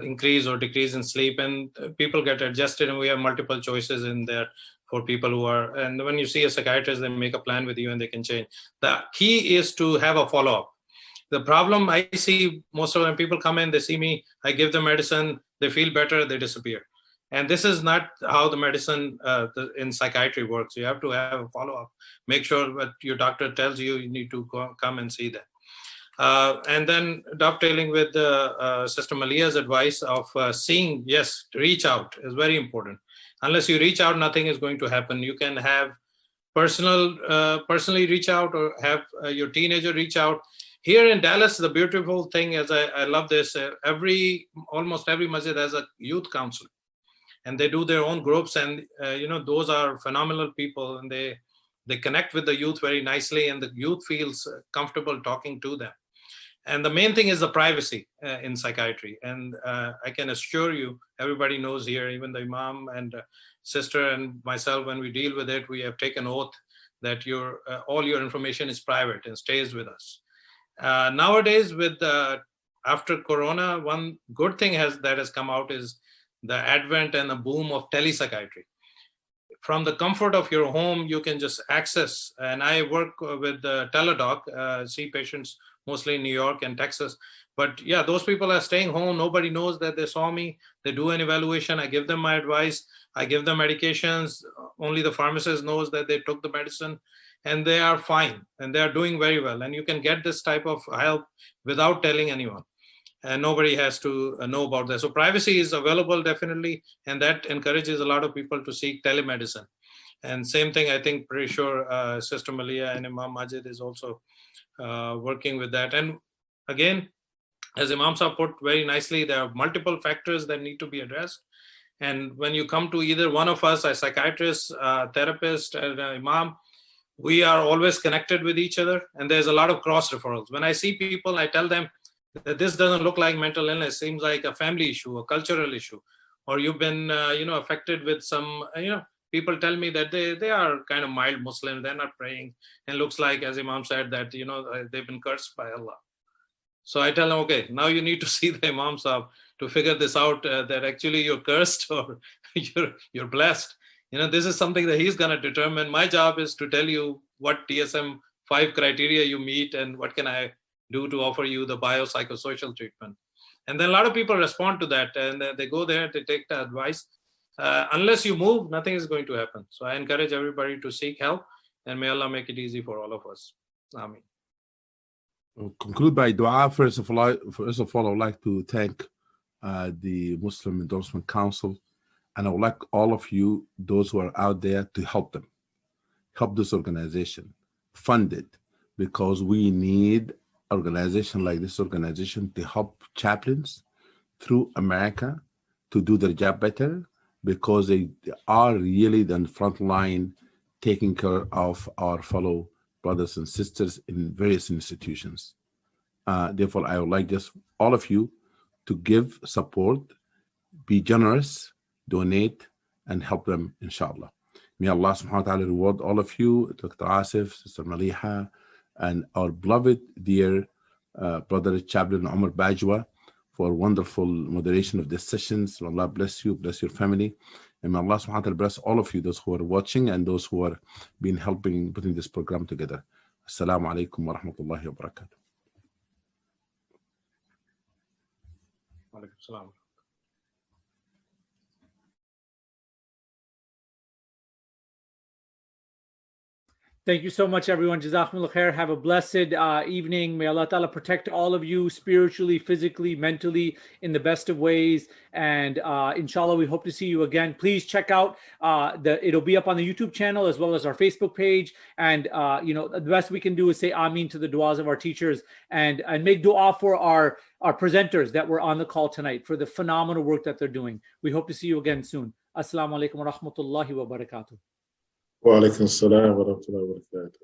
increase or decrease in sleep, and people get adjusted, and we have multiple choices in there for people who are, and when you see a psychiatrist, they make a plan with you and they can change. The key is to have a follow-up. The problem I see most of the time, people come in, they see me, I give them medicine, they feel better, they disappear. And this is not how the medicine in psychiatry works. You have to have a follow-up. Make sure that your doctor tells you, you need to come and see them. And then dovetailing with Sister Malia's advice of seeing, yes, reach out is very important. Unless you reach out, nothing is going to happen. You can have personally reach out, or have your teenager reach out. Here in Dallas, the beautiful thing is, I love this, almost every masjid has a youth counselor. And they do their own groups, and those are phenomenal people, and they connect with the youth very nicely, and the youth feels comfortable talking to them. And the main thing is the privacy in psychiatry. And I can assure you, everybody knows here, even the Imam and sister and myself, when we deal with it, we have taken oath that all your information is private and stays with us. Nowadays, after Corona, one good thing that has come out is the advent and the boom of Tele Psychiatry. From the comfort of your home, you can just access, and I work with Teledoc, see patients mostly in New York and Texas. But yeah, those people are staying home. Nobody knows that they saw me. They do an evaluation. I give them my advice. I give them medications. Only the pharmacist knows that they took the medicine, and they are fine, and they are doing very well. And you can get this type of help without telling anyone. And nobody has to know about that. So privacy is available, definitely, and that encourages a lot of people to seek telemedicine. And same thing, I think, pretty sure Sister Malia and Imam Majid is also working with that. And again, as Imam Sahib put very nicely, there are multiple factors that need to be addressed. And when you come to either one of us, a psychiatrist, a therapist, and an Imam, we are always connected with each other, and there's a lot of cross referrals. When I see people, I tell them, that this doesn't look like mental illness, seems like a family issue, a cultural issue, or you've been, affected with some, people tell me that they are kind of mild Muslim, they're not praying, and looks like, as Imam said, that, they've been cursed by Allah. So I tell them, okay, now you need to see the Imam Sahib to figure this out, that actually you're cursed or you're blessed. This is something that he's going to determine. My job is to tell you what DSM-5 criteria you meet and what can I do to offer you the biopsychosocial treatment. And then a lot of people respond to that, and they go there, they take the advice. Unless you move, nothing is going to happen. So I encourage everybody to seek help, and may Allah make it easy for all of us. Ameen. We'll conclude by dua. First of all, I would like to thank the Muslim Endorsement Council, and I would like all of you, those who are out there, to help them. Help this organization, fund it, because we need organization like this organization to help chaplains through America to do their job better, because they are really the front line taking care of our fellow brothers and sisters in various institutions. Therefore, I would like just all of you to give support, be generous, donate, and help them, inshallah. May Allah subhanahu wa ta'ala reward all of you, Dr. Asif, Sister Maliha, and our beloved, dear brother Chaplain Umar Bajwa, for wonderful moderation of this sessions. Allah bless you, bless your family. And may Allah subhanahu wa ta'ala bless all of you, those who are watching and those who are been helping putting this program together. Assalamu alaikum wa rahmatullahi wa barakatuh. Wa alaikum salam. Thank you so much, everyone. Jazakumullah khair. Have a blessed evening. May Allah Ta'ala protect all of you spiritually, physically, mentally, in the best of ways. And inshallah, we hope to see you again. Please check out it'll be up on the YouTube channel as well as our Facebook page. And the best we can do is say Ameen to the du'as of our teachers and make dua for our presenters that were on the call tonight for the phenomenal work that they're doing. We hope to see you again soon. Assalamu alaikum wa rahmatullahi wa barakatuh. Wa alaikum salam wa rahmatullahi wa barakatuh.